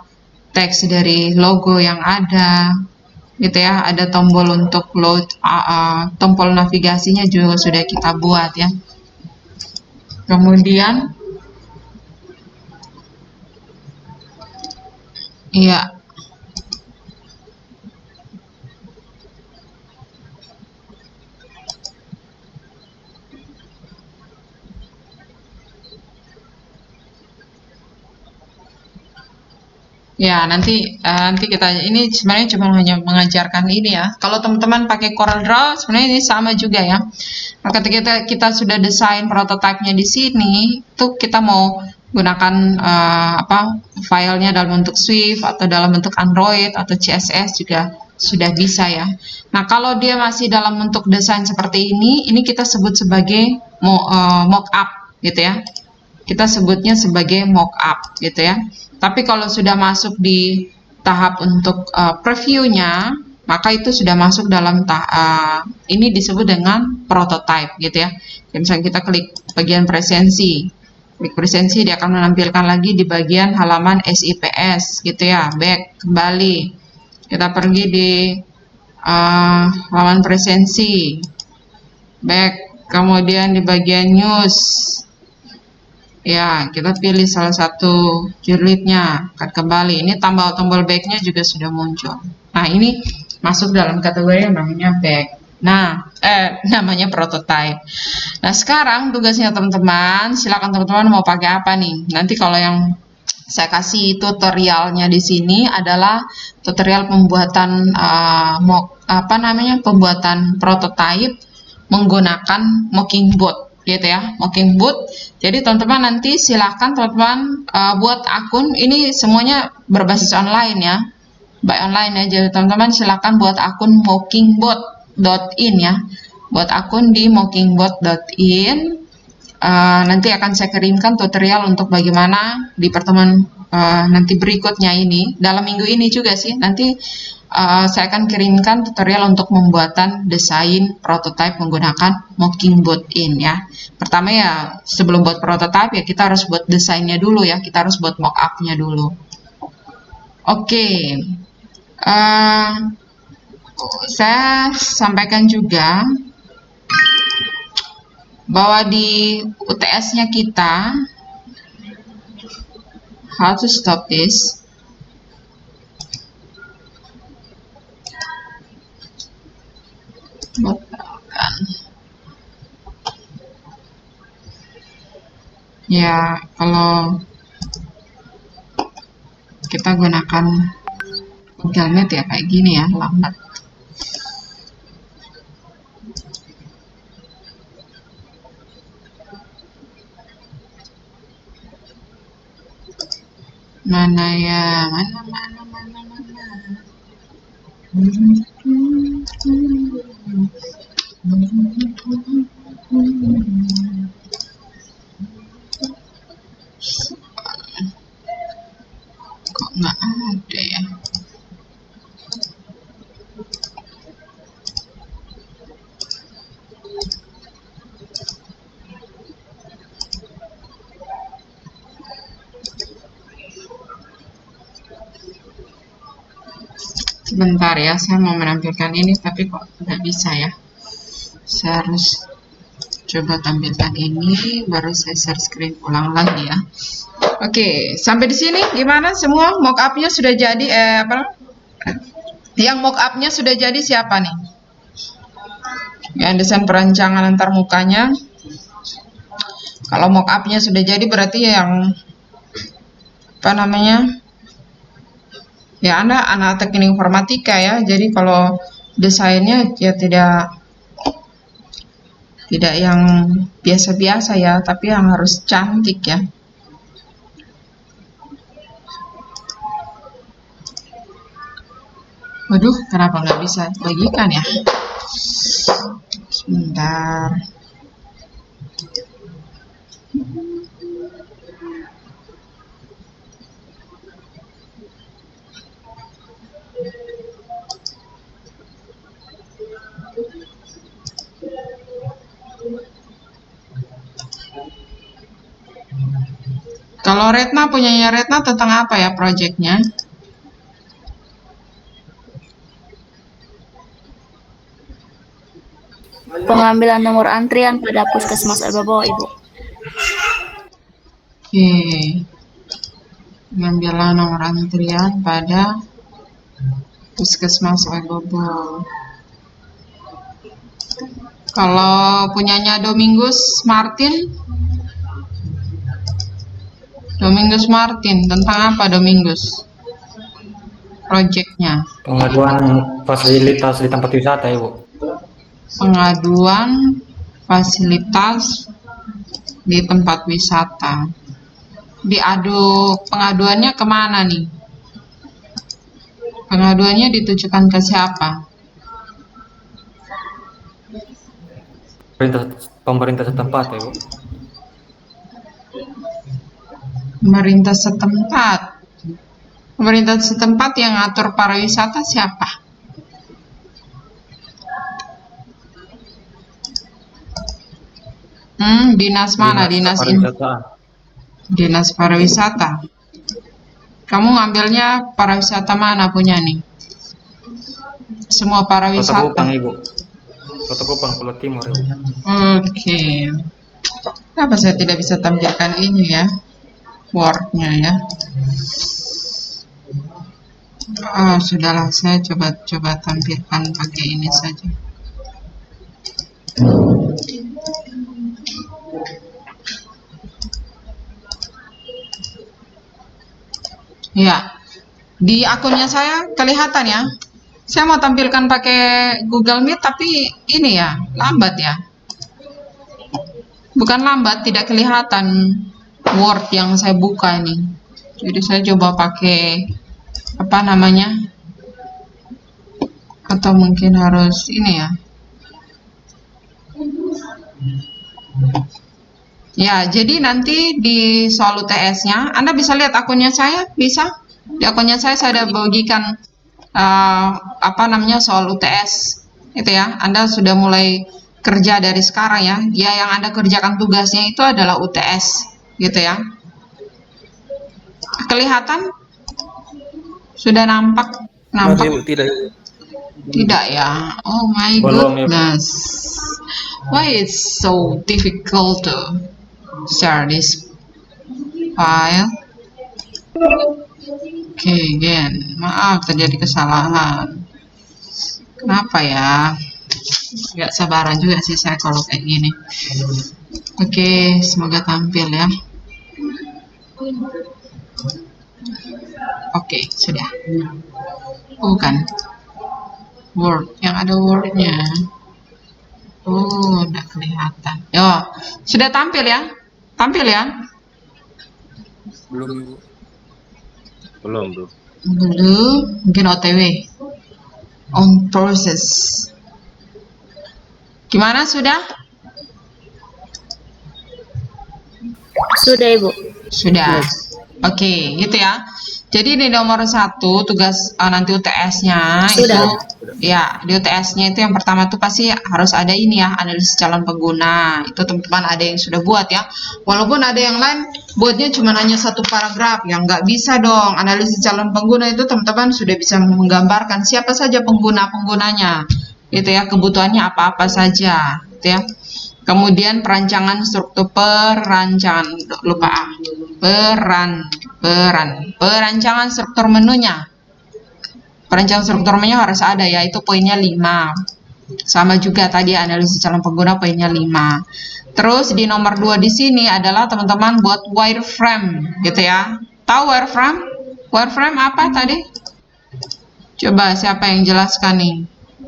S1: teks dari logo yang ada gitu ya. Ada tombol untuk load, tombol navigasinya juga sudah kita buat ya. Kemudian ya, ya, nanti kita ini sebenarnya cuma hanya mengajarkan ini ya. Kalau teman-teman pakai CorelDRAW sebenarnya ini sama juga ya. Nah, ketika kita sudah desain prototipenya di sini, tuh kita mau gunakan filenya dalam bentuk Swift atau dalam bentuk Android atau CSS juga sudah bisa ya. Nah, kalau dia masih dalam bentuk desain seperti ini kita sebut sebagai mockup gitu ya. Kita sebutnya sebagai mockup gitu ya. Tapi kalau sudah masuk di tahap untuk previewnya, maka itu sudah masuk dalam ini disebut dengan prototype gitu ya. Misalnya kita klik bagian presensi, dia akan menampilkan lagi di bagian halaman SIPS gitu ya. Back kembali, kita pergi di halaman presensi, back, kemudian di bagian news. Ya, kita pilih salah satu jilidnya, akan kembali. Ini tombol back-nya juga sudah muncul. Nah, ini masuk dalam kategori yang namanya back. Nah, namanya prototype. Nah, sekarang tugasnya teman-teman, silakan teman-teman mau pakai apa nih? Nanti kalau yang saya kasih tutorialnya di sini adalah tutorial pembuatan pembuatan prototype menggunakan Mockingbot gitu ya, Mockingbot. Jadi teman-teman nanti silakan teman-teman buat akun, ini semuanya berbasis online ya, by online ya. Jadi teman-teman silakan buat akun mockingbot.in ya, buat akun di mockingbot.in. Nanti akan saya kirimkan tutorial untuk bagaimana di pertemuan nanti berikutnya ini, dalam minggu ini juga sih, nanti saya akan kirimkan tutorial untuk pembuatan desain prototype menggunakan Mockingbot.in ya. Pertama ya, sebelum buat prototype ya kita harus buat desainnya dulu ya, kita harus buat mockupnya dulu. Oke, saya sampaikan juga bahwa di UTS-nya kita, how to stop this, ya, kalau kita gunakan Google Meet ya kayak gini ya, lambat. Mana ya, mana. Kok nggak ada ya? Sebentar ya, saya mau menampilkan ini tapi kok nggak bisa ya. Saya harus coba tampilkan ini, baru saya share screen ulang lagi ya. Oke, sampai di sini gimana semua? Mock-up-nya sudah jadi, yang mock-up-nya sudah jadi siapa nih? Yang desain perancangan antarmukanya. Kalau mock-up-nya sudah jadi berarti yang ya Anda anak teknik informatika ya. Jadi kalau desainnya ya tidak yang biasa-biasa ya, tapi yang harus cantik ya. Waduh, kenapa nggak bisa bagikan ya? Sebentar. Kalau Retna, punyanya Retna tentang apa ya proyeknya?
S3: Pengambilan nomor antrian pada Puskesmas Albabawa, Ibu.
S1: Oke. Pengambilan nomor antrian pada Puskesmas Albabawa. Kalau punyanya Domingus Martin tentang apa Domingus? Proyeknya.
S5: Pengaduan fasilitas di tempat wisata, Ibu.
S1: Pengaduan fasilitas di tempat wisata. Pengaduannya kemana nih? Pengaduannya ditujukan ke siapa?
S5: Pemerintah setempat, Ibu.
S1: Pemerintah setempat yang ngatur pariwisata siapa? Dinas mana? Dinas pariwisata. Kamu ngambilnya pariwisata mana punya nih? Semua
S5: Kota
S1: pariwisata.
S5: Kupang, Ibu. Kota Kupang, Pulau Timur, Ibu.
S1: Oke. Kenapa saya tidak bisa tampilkan ini ya? Word-nya ya. Sudahlah, saya coba tampilkan pakai ini saja. Ya, di akunnya saya kelihatan ya. Saya mau tampilkan pakai Google Meet, tapi ini ya, lambat ya. Bukan lambat, tidak kelihatan Word yang saya buka ini. Jadi saya coba pakai atau mungkin harus ini ya. Ya, jadi nanti di soal UTS-nya Anda bisa lihat akunnya saya, bisa. Di akunnya saya ada bagikan soal UTS. Itu ya. Anda sudah mulai kerja dari sekarang ya. Ya, yang Anda kerjakan tugasnya itu adalah UTS, gitu ya. Kelihatan? Sudah nampak?
S4: Tidak.
S1: Tidak ya. Oh my
S5: Belum, Ibu.
S1: goodness. Why it's so difficult to share this file? Oke, again. Maaf terjadi kesalahan. Kenapa ya? Gak sabaran juga sih saya kalau kayak gini. Oke, semoga tampil ya. Oke, sudah. Bukan. Word, yang ada wordnya. Oh, enggak kelihatan. Yo, sudah tampil ya? Tampil ya?
S4: Belum, Ibu.
S6: Belum.
S1: Belum, mungkin OTW. On process. Gimana, sudah?
S3: Sudah, Ibu.
S1: Sudah. Oke, gitu ya. Jadi di nomor 1 tugas nanti UTS-nya itu
S3: Sudah.
S1: ya, di UTS-nya itu yang pertama tuh pasti harus ada ini ya, analisis calon pengguna. Itu teman-teman ada yang sudah buat ya. Walaupun ada yang lain buatnya cuma hanya 1 paragraf, yang nggak bisa dong. Analisis calon pengguna itu teman-teman sudah bisa menggambarkan siapa saja pengguna-penggunanya. Gitu ya, kebutuhannya apa-apa saja, gitu ya. Kemudian perancangan struktur perancangan struktur menunya. Perancangan struktur menunya harus ada ya, itu poinnya 5. Sama juga tadi analisis calon pengguna poinnya 5. Terus di nomor 2 di sini adalah teman-teman buat wireframe gitu ya. Tahu wireframe? Wireframe apa tadi? Coba siapa yang jelaskan nih?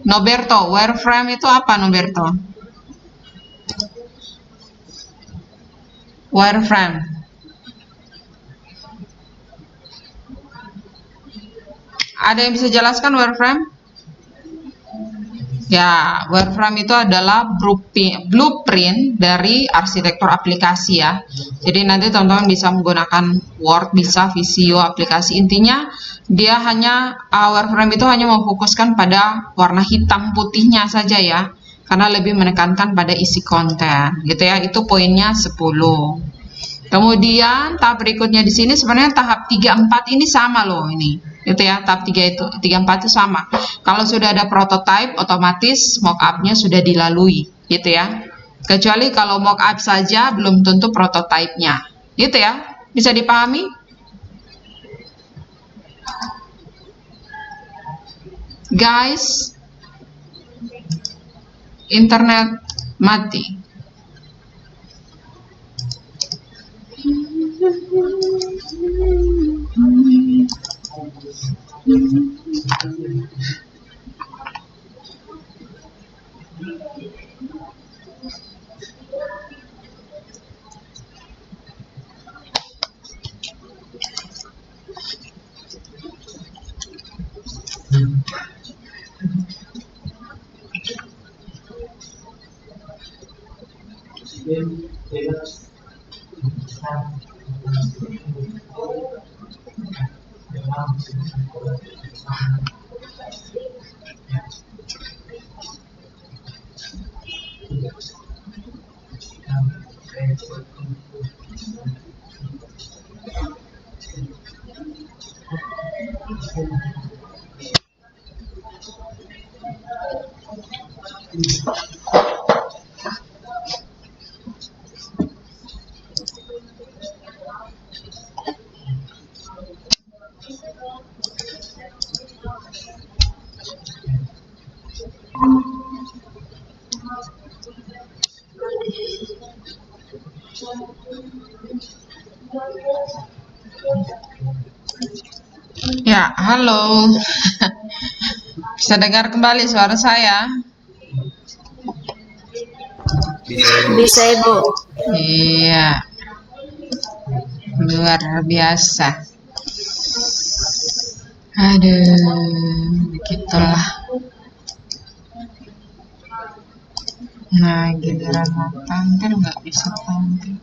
S1: Noberto, wireframe itu apa Noberto? Wireframe. Ada yang bisa jelaskan wireframe? Ya, wireframe itu adalah blueprint dari arsitektur aplikasi ya. Jadi nanti teman-teman bisa menggunakan Word, bisa Visio aplikasi. Intinya dia hanya wireframe itu hanya memfokuskan pada warna hitam putihnya saja ya. Karena lebih menekankan pada isi konten gitu ya. Itu poinnya 10. Kemudian tahap berikutnya di sini sebenarnya tahap 3, 4 ini sama loh ini. Gitu ya, tahap 3 itu 3, 4 itu sama. Kalau sudah ada prototype otomatis mockup-nya sudah dilalui gitu ya. Kecuali kalau mockup saja belum tentu prototype-nya. Gitu ya. Bisa dipahami? Guys, internet mati. Ya, halo. Bisa dengar kembali suara saya?
S3: Bisa Ibu.
S1: Iya. Luar biasa. Aduh, begitulah. Nah, giliran mau tampil nggak bisa tampil.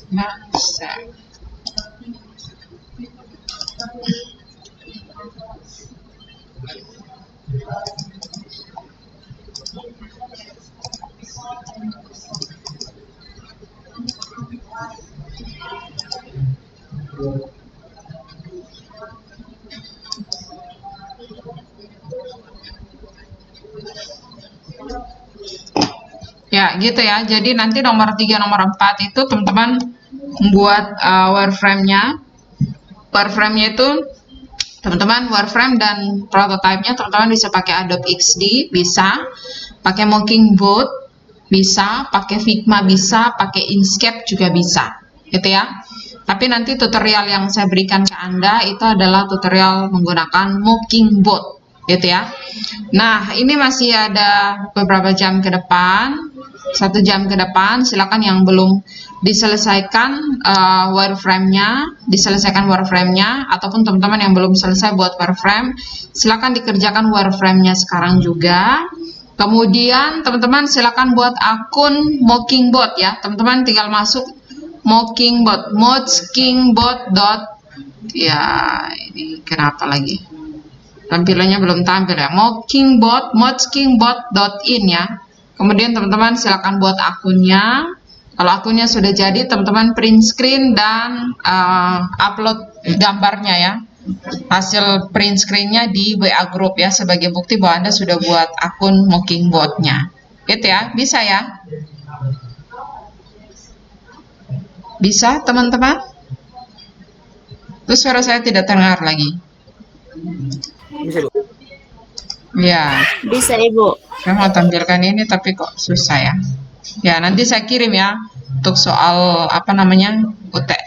S1: Nggak bisa. Ya, gitu ya. Jadi nanti nomor 3, nomor 4 itu teman-teman membuat wireframe-nya. Wireframe-nya itu teman-teman wireframe dan prototype-nya teman-teman bisa pakai Adobe XD, bisa pakai Mockingbird, bisa pakai Figma, bisa pakai Inkscape juga bisa, gitu ya. Tapi nanti tutorial yang saya berikan ke Anda itu adalah tutorial menggunakan Mockingbird, gitu ya. Nah, ini masih ada beberapa jam ke depan, 1 jam ke depan. Silakan yang belum diselesaikan wireframe-nya, ataupun teman-teman yang belum selesai buat wireframe, silakan dikerjakan wireframe-nya sekarang juga. Kemudian teman-teman silakan buat akun Mockingbird ya. Teman-teman tinggal masuk Mockingbird, ya ini kenapa lagi? Tampilannya belum tampil ya. Mockingbird.in ya. Kemudian teman-teman silakan buat akunnya. Kalau akunnya sudah jadi, teman-teman print screen dan upload gambarnya ya. Hasil print screen-nya di WA group ya, sebagai bukti bahwa Anda sudah buat akun Mockingbird-nya. Itu ya, bisa ya? Bisa, teman-teman? Terus suara saya tidak terdengar lagi.
S4: Bisa, Bu.
S1: Ya,
S3: Bisa Ibu.
S1: saya mau tampilkan ini tapi kok susah ya. Ya, nanti saya kirim ya untuk soal apa namanya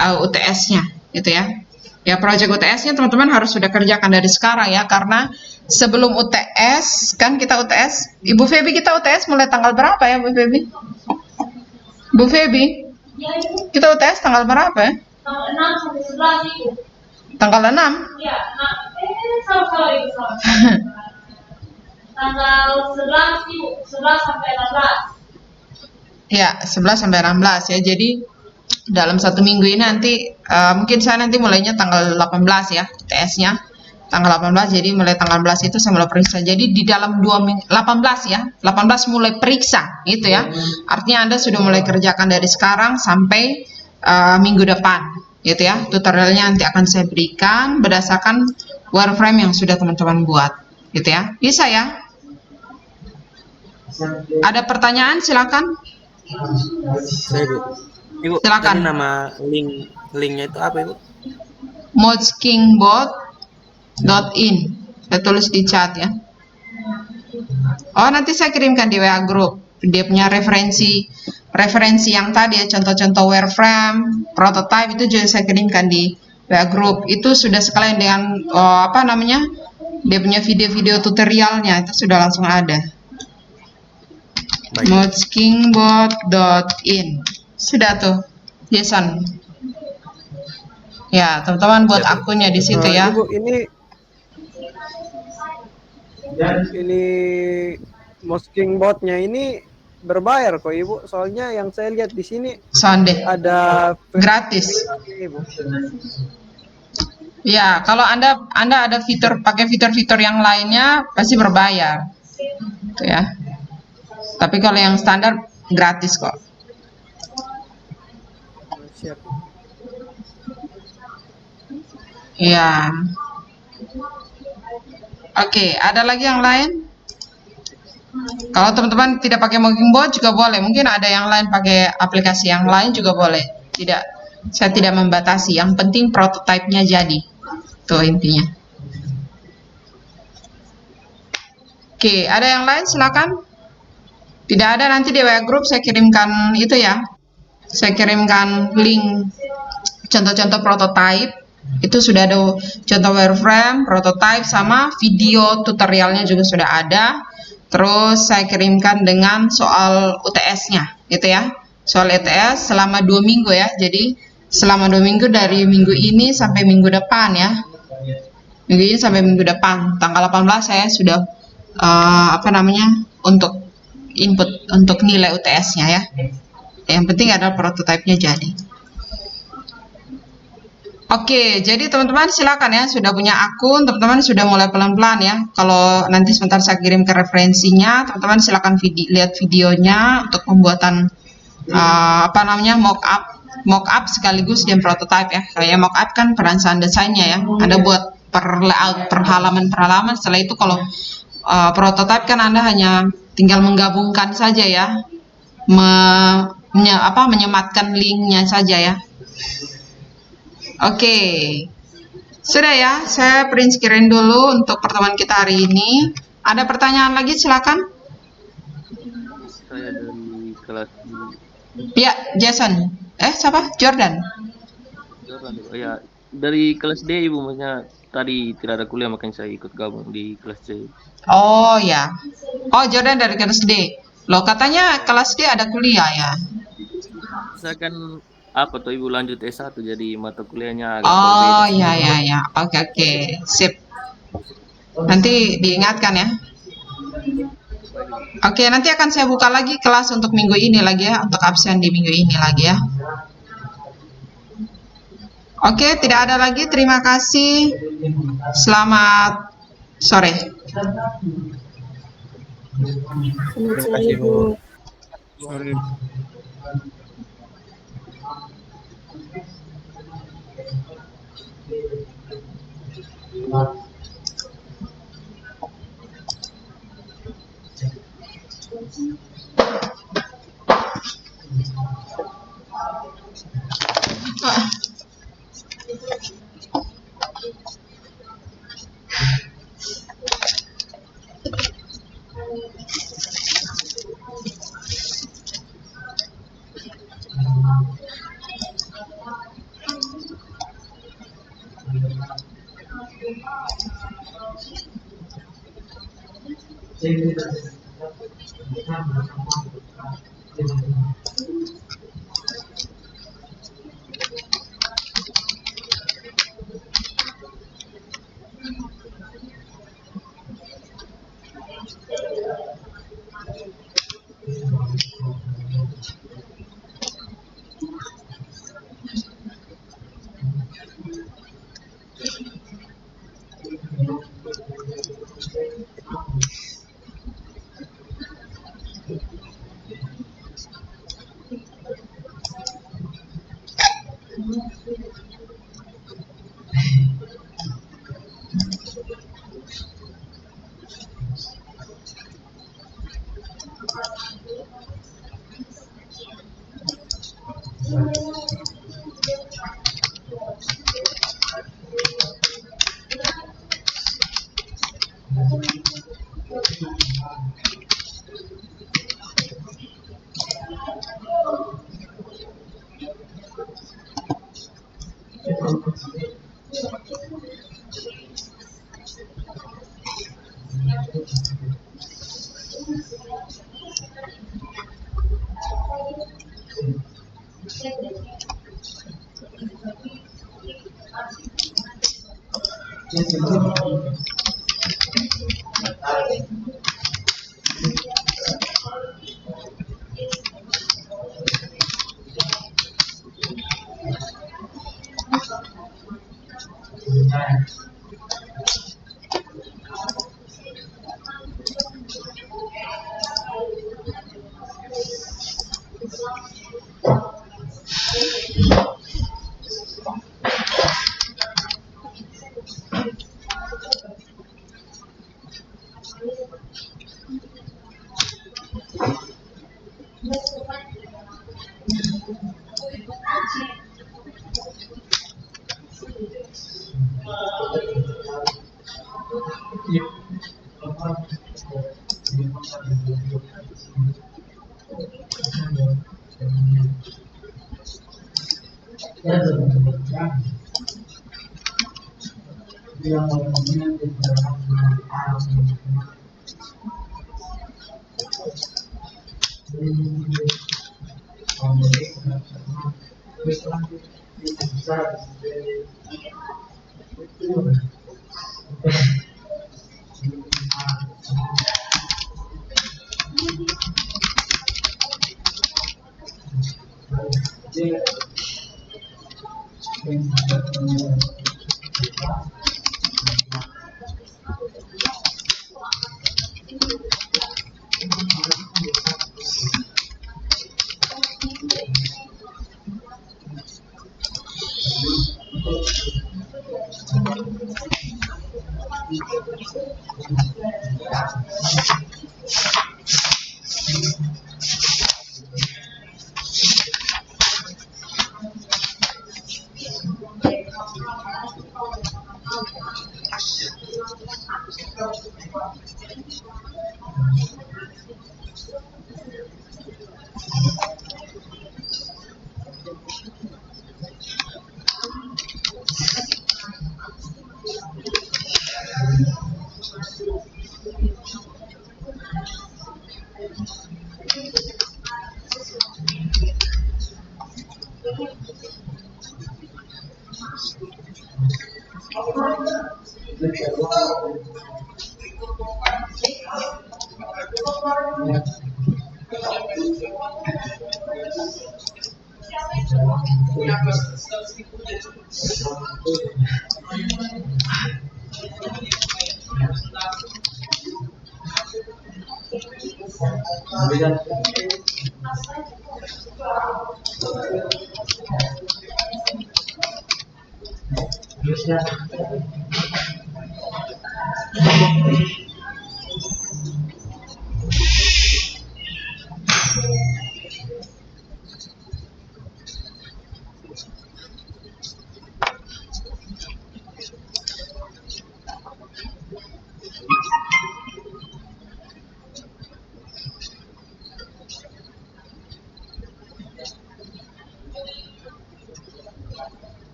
S1: UTS-nya gitu ya. Ya, proyek UTS-nya teman-teman harus sudah kerjakan dari sekarang ya, karena sebelum UTS kan kita UTS. Ibu Febi, kita UTS mulai tanggal berapa ya, Bu Febi? Bu Febi, kita UTS tanggal berapa ya?
S7: Tanggal 6 sampai 11 itu.
S1: Tanggal 6?
S7: Iya, salah itu salah. Tanggal 11 itu, 11 sampai 16.
S1: Ya, 11 sampai 16 ya. Jadi dalam 1 minggu ini nanti mungkin saya nanti mulainya tanggal 18 ya, UTS-nya. Tanggal 18, jadi mulai tanggal 11 itu saya mulai periksa. Jadi di dalam 2 minggu, 18 ya, 18 mulai periksa gitu ya. Artinya Anda sudah mulai kerjakan dari sekarang sampai minggu depan gitu ya. Tutorialnya nanti akan saya berikan berdasarkan wireframe yang sudah teman-teman buat gitu ya. Bisa ya? Ada pertanyaan silakan.
S4: Saya, Bu. Ibu,
S1: Silakan.
S4: tadi nama linknya itu apa, Ibu?
S1: modskinkbot.in. Saya tulis di chat ya. Oh, nanti saya kirimkan di WA group. Dia punya referensi yang tadi ya, contoh-contoh wireframe, prototype itu juga saya kirimkan di WA group. Itu sudah sekalian dengan apa namanya? Dia punya video-video tutorialnya itu sudah langsung ada.
S4: Baik.
S1: modskinkbot.in. Sudah tuh, Jason. Ya, teman-teman buat akunnya di situ ya.
S2: Ibu, ini mosking botnya ini berbayar kok Ibu. Soalnya yang saya lihat di sini
S1: Sunday.
S2: ada
S1: Gratis.
S2: Ibu.
S1: Ya, kalau Anda ada pakai fitur-fitur yang lainnya pasti berbayar. Tuh ya. Tapi kalau yang standar gratis kok.
S2: Siap.
S1: Ya. Oke, ada lagi yang lain? Kalau teman-teman tidak pakai Mockingbot juga boleh. Mungkin ada yang lain pakai aplikasi yang lain juga boleh. Tidak, saya tidak membatasi. Yang penting prototipenya jadi. Tuh intinya. Oke, ada yang lain? Silakan. Tidak ada, nanti di WA group saya kirimkan itu ya. Saya kirimkan link contoh-contoh prototype. Itu sudah ada contoh wireframe, prototype, sama video tutorialnya juga sudah ada. Terus saya kirimkan dengan soal UTS-nya, gitu ya. Soal UTS selama 2 minggu ya. Jadi selama 2 minggu dari minggu ini sampai minggu depan ya. Minggu ini sampai minggu depan. Tanggal 18 saya sudah untuk input untuk nilai UTS-nya ya. Yang penting adalah prototipenya jadi. Oke, jadi teman-teman silakan ya, sudah punya akun, teman-teman sudah mulai pelan-pelan ya. Kalau nanti sebentar saya kirim ke referensinya, teman-teman silakan lihat videonya untuk pembuatan mock-up sekaligus dan prototype ya. Kayak mock-up kan perancang desainnya ya. Anda buat per layout, per halaman. Setelah itu kalau prototype kan Anda hanya tinggal menggabungkan saja ya. Menyematkan linknya saja ya. Oke, sudah ya, saya print screen dulu untuk pertemuan kita hari ini. Ada pertanyaan lagi, silakan.
S6: Saya dari kelas
S1: Ya, Jason. Siapa? Jordan.
S6: ya dari kelas D, Ibu, maksudnya tadi tidak ada kuliah makanya saya ikut gabung di kelas C.
S1: Oh ya. Oh, Jordan dari kelas D. Loh, katanya kelas D ada kuliah ya.
S6: Saya kan Ibu lanjut S1 jadi mata kuliahnya agak
S1: Oh
S6: berbeda.
S1: ya. Oke. Sip. Nanti diingatkan ya. Oke, nanti akan saya buka lagi kelas untuk minggu ini lagi ya, untuk absen di minggu ini lagi ya. Oke, tidak ada lagi. Terima kasih. Selamat sore.
S3: Selamat sore Ibu.
S4: Sorry.
S1: Ah,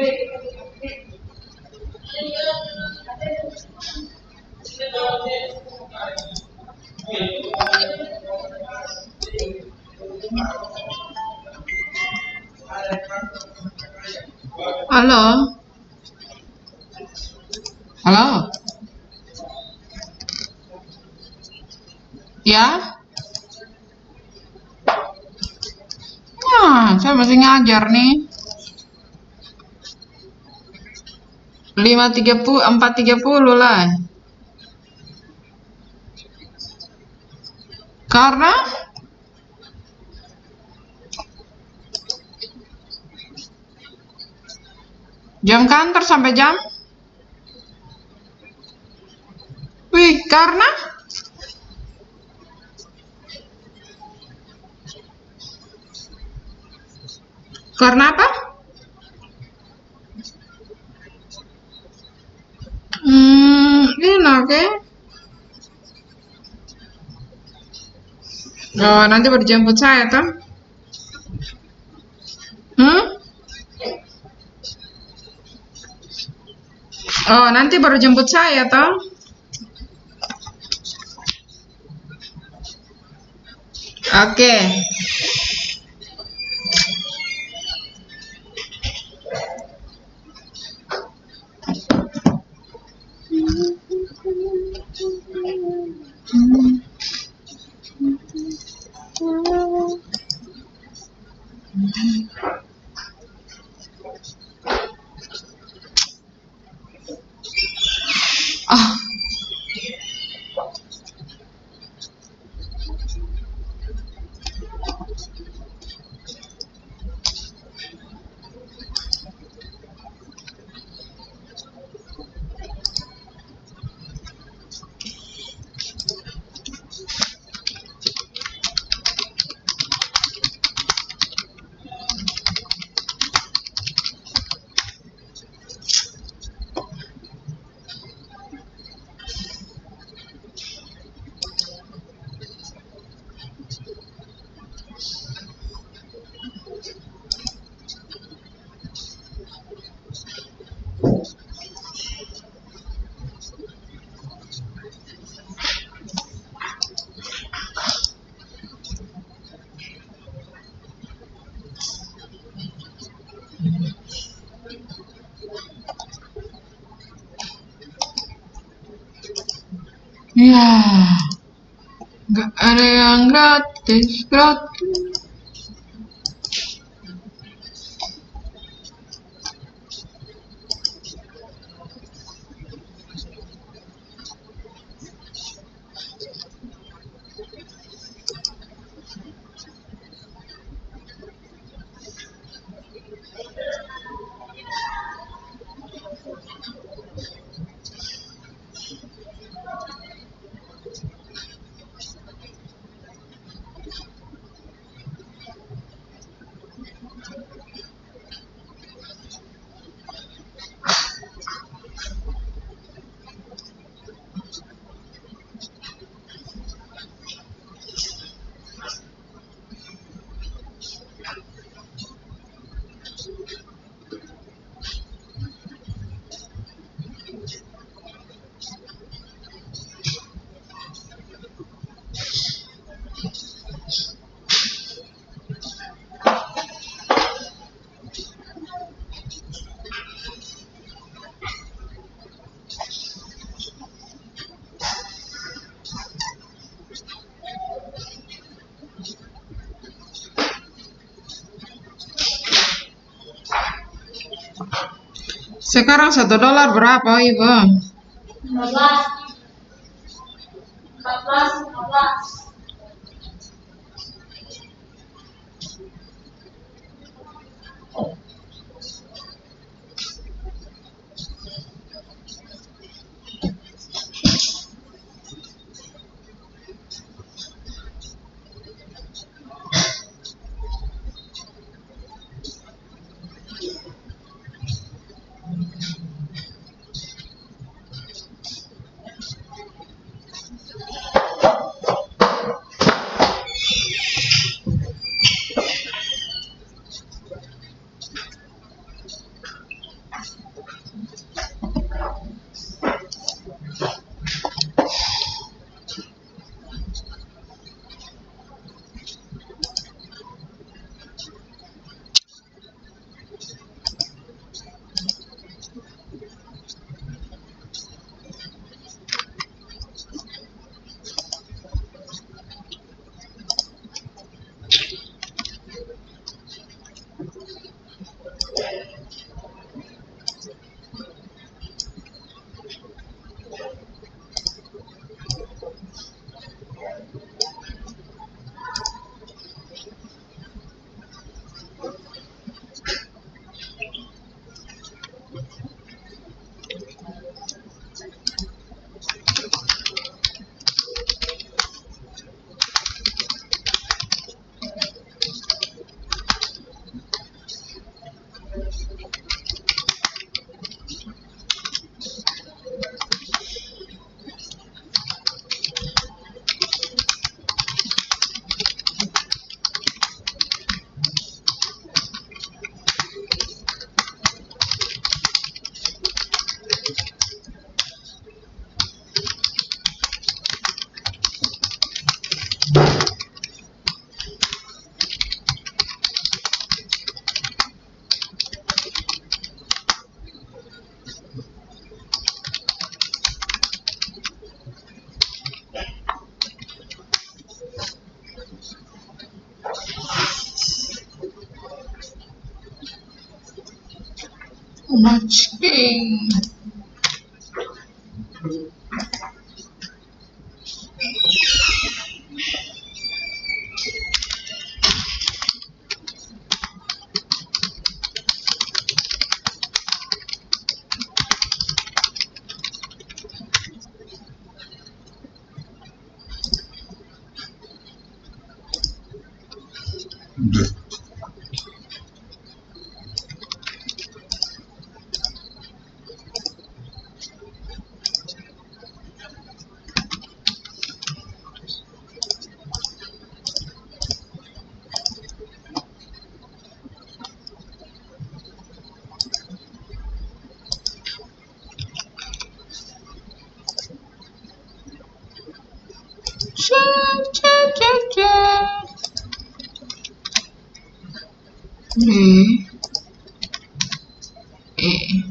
S1: Halo? Halo? Ya? Saya masih ngajar nih. 5.30, 4.30 lah. Karena jam kantor sampai jam? Wih, karena? Karena apa? Enak ya. Oh, nanti baru jemput saya, toh? Oh, nanti baru jemput saya, toh? Oke. Ah, ya, nggak ada yang gratis, gratis. Sekarang $1 berapa, Ibu?
S7: 15, 14, 15.
S1: Matching. Check, check, check, check. B, E.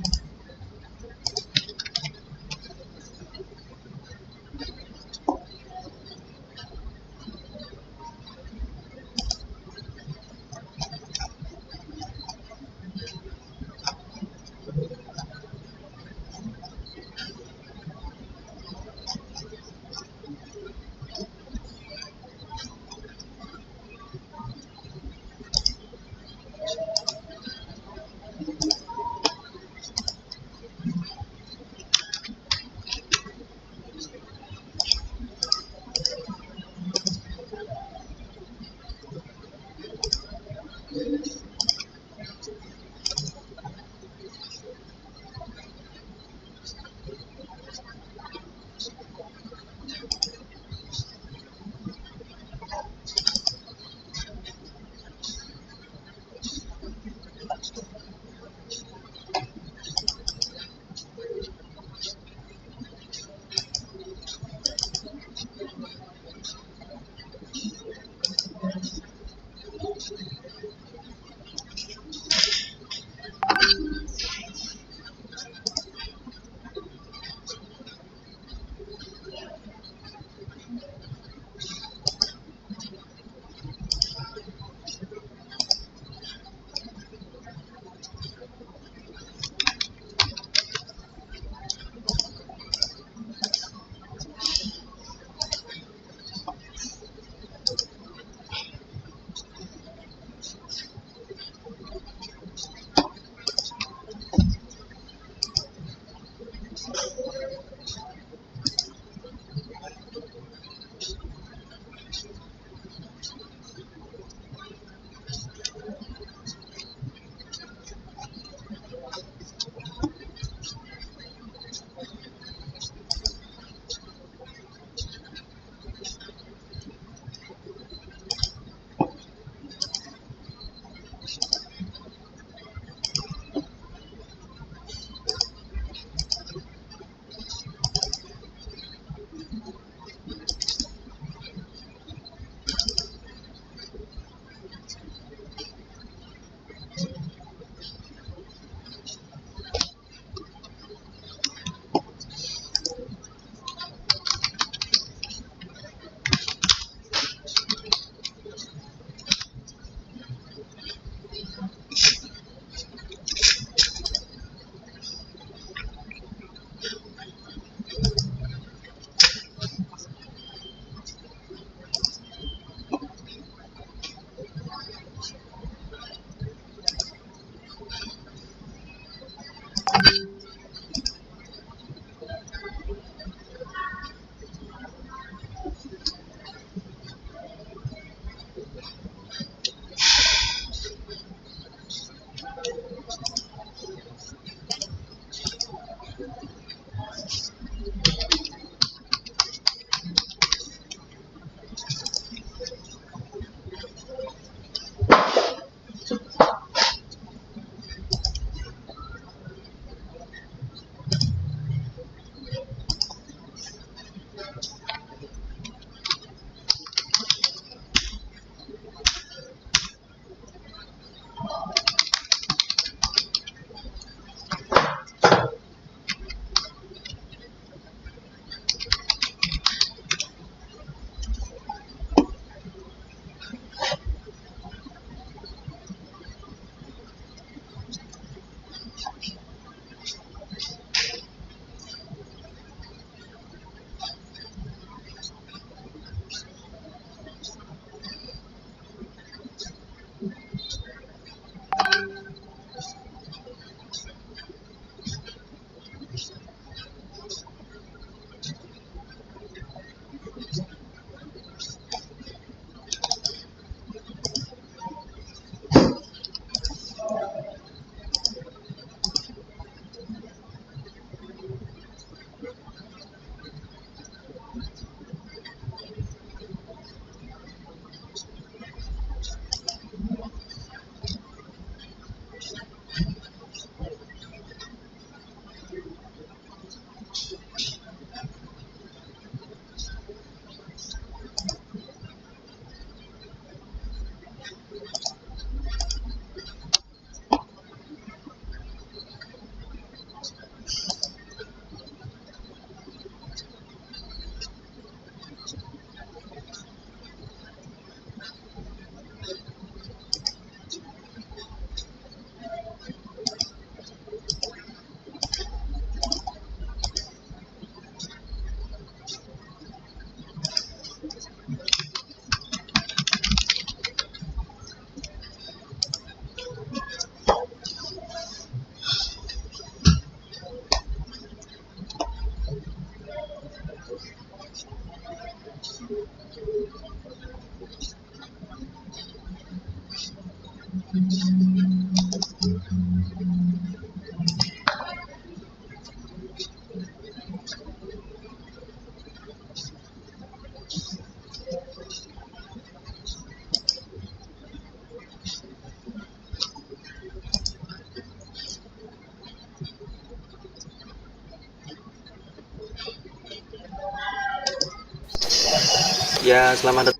S4: Ya, selamat datang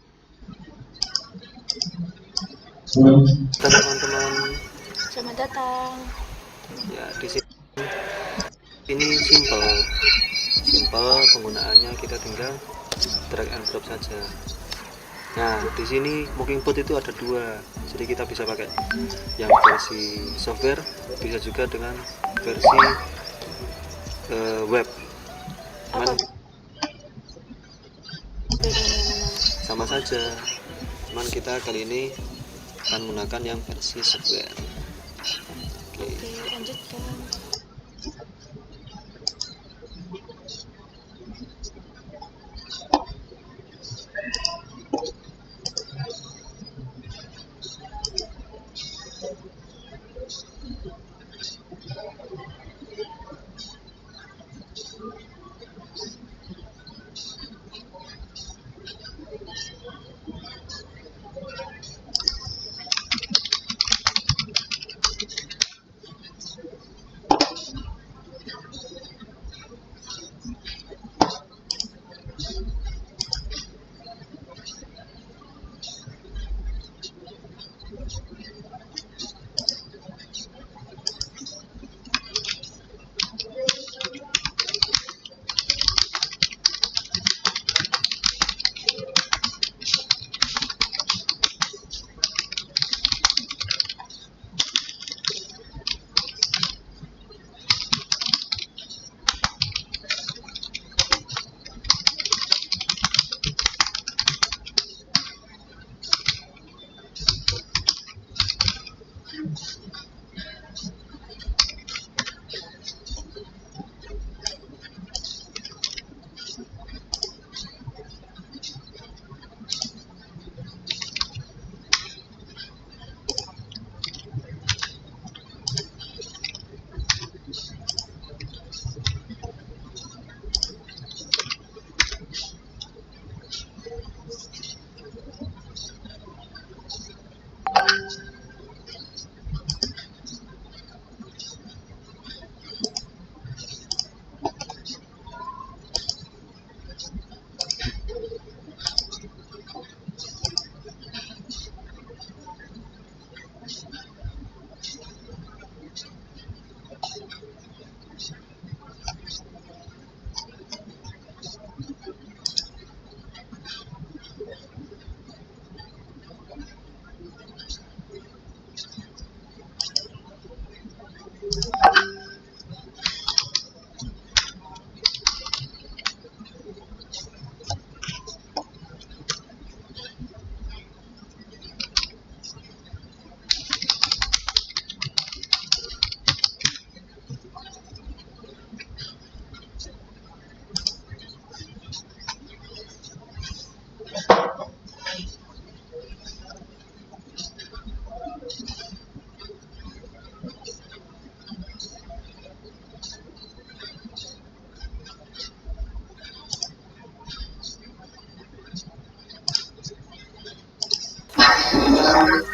S4: teman-teman.
S3: Selamat datang.
S4: Ya, di sini ini simple penggunaannya, kita tinggal drag and drop saja. Nah, di sini Mocking Bot itu ada dua, jadi kita bisa pakai yang versi software, bisa juga dengan versi web. Cuman sama saja, cuman kita kali ini akan menggunakan yang versi software. Oke.
S3: Lanjutkan.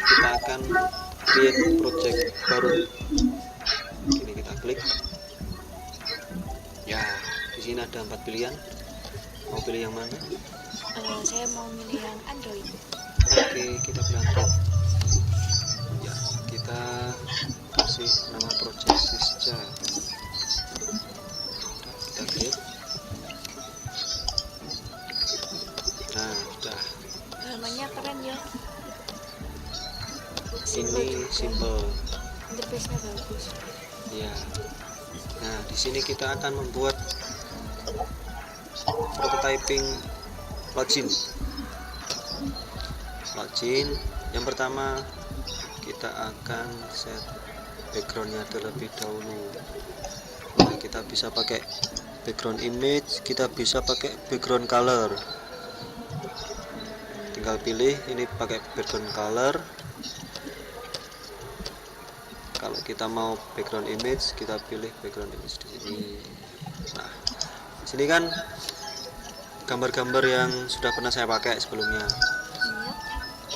S4: Kita akan create project baru. Ini kita klik. Ya, di sini ada 4 pilihan. Mau pilih yang mana?
S3: Saya mau milih yang Android.
S4: Oke, kita pilih Android. Ya, kita kasih nama project Sisja. Kita create. Nah, sudah.
S3: Namanya keren ya.
S4: Ini simple.
S3: Interface-nya bagus.
S4: Ya. Nah, di sini kita akan membuat prototyping login. Yang pertama kita akan set backgroundnya terlebih dahulu. Nah, kita bisa pakai background image, kita bisa pakai background color. Tinggal pilih, ini pakai background color. Kalau kita mau background image, kita pilih background image di sini. Nah, di sini kan gambar-gambar yang sudah pernah saya pakai sebelumnya.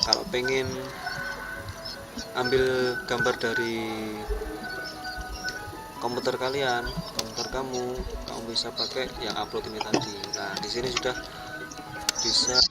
S4: Kalau pengen ambil gambar dari komputer kalian, komputer kamu bisa pakai yang upload ini tadi. Nah, di sini sudah bisa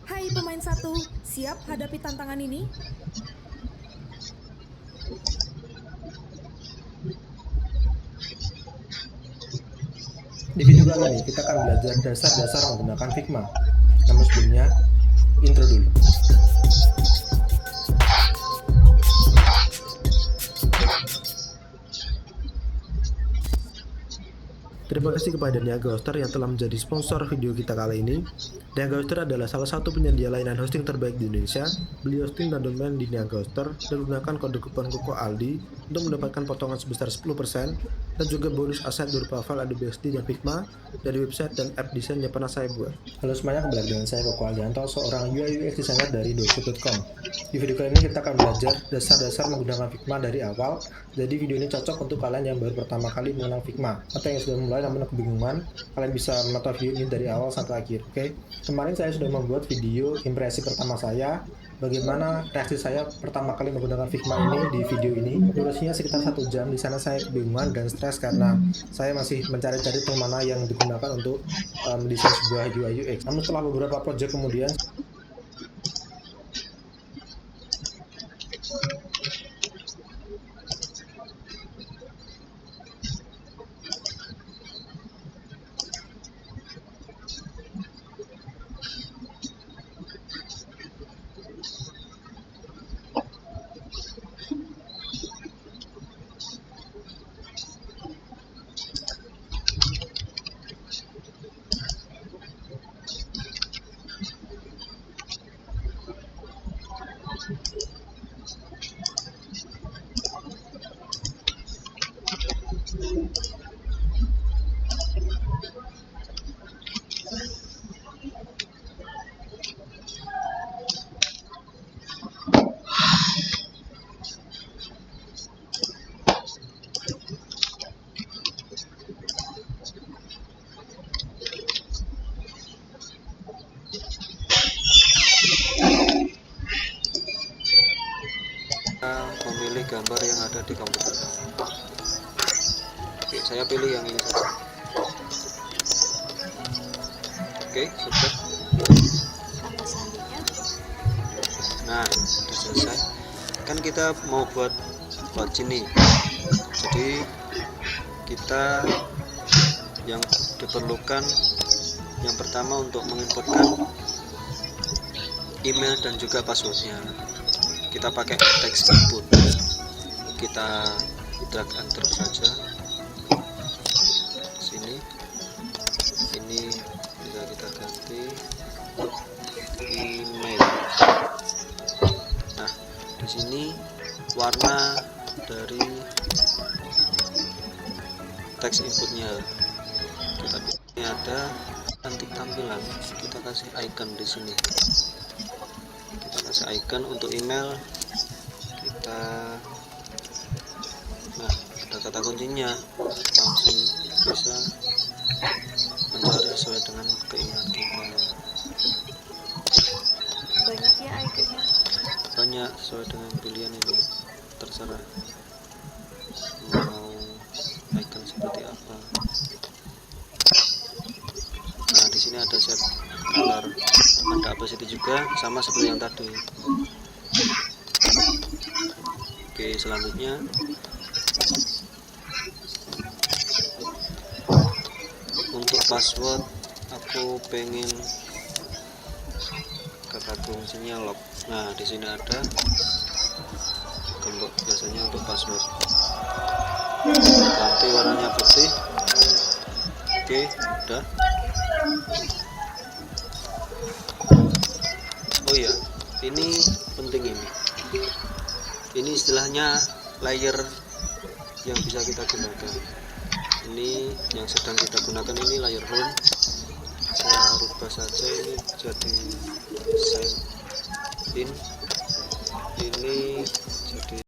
S8: Hai pemain 1, siap hadapi tantangan ini?
S9: Di video kali ini kita akan belajar dasar-dasar menggunakan Figma. Namun sebelumnya, intro dulu. Terima kasih kepada Niaga Hoster yang telah menjadi sponsor video kita kali ini. Niaga Hoster adalah salah satu penyedia layanan hosting terbaik di Indonesia. Beli hosting dan domain di Niaga Hoster dan gunakan kode kupon KOKO ALDI untuk mendapatkan potongan sebesar 10% dan juga bonus aset berupa file Adobe XD dan Figma dari website dan app desain yang pernah saya buat. Halo semuanya, kembali dengan saya KOKO Aldianto, seorang UI UX designer dari dojo.com. Di video kali ini kita akan belajar dasar-dasar menggunakan Figma dari awal. Jadi video ini cocok untuk kalian yang baru pertama kali mengenal Figma atau yang sudah mulai namun kebingungan. Kalian bisa menonton video ini dari awal sampai akhir, oke? Kemarin saya sudah membuat video impresi pertama saya, bagaimana reaksi saya pertama kali menggunakan Figma ini di video ini. Durasinya sekitar 1 jam. Di sana saya kebingungan dan stres karena saya masih mencari-cari tool mana yang digunakan untuk mendesain sebuah UI UX. Namun setelah beberapa project kemudian,
S4: memilih gambar yang ada di komputer. Oke, saya pilih yang ini saja. Oke, sudah. Nah, sudah selesai. Kan kita mau buat sini. Jadi kita yang diperlukan yang pertama untuk menginputkan email dan juga passwordnya. Kita pakai text input, kita drag and drop saja sini. Ini bisa kita ganti email. Nah, di sini warna dari text inputnya kita pilih. Ini ada cantik tampilan, kita kasih icon di sini. Kasih icon untuk email kita. Nah, ada kata kuncinya, langsung bisa mencari sesuai dengan keinginan kita.
S8: Banyak ya ikonnya?
S4: Banyak, sesuai dengan pilihan ini, terserah mau icon seperti apa. Nah, di sini ada set color, ada opacity juga, sama seperti yang tadi. Oke, selanjutnya untuk password aku pengen kata kuncinya log. Nah, di sini ada gembok biasanya untuk password. Ganti warnanya putih. Oke, udah. Oh iya, ini penting ini istilahnya layer yang bisa kita gunakan. Ini yang sedang kita gunakan, ini layer home. Saya rubah saja ini jadi sign in, ini jadi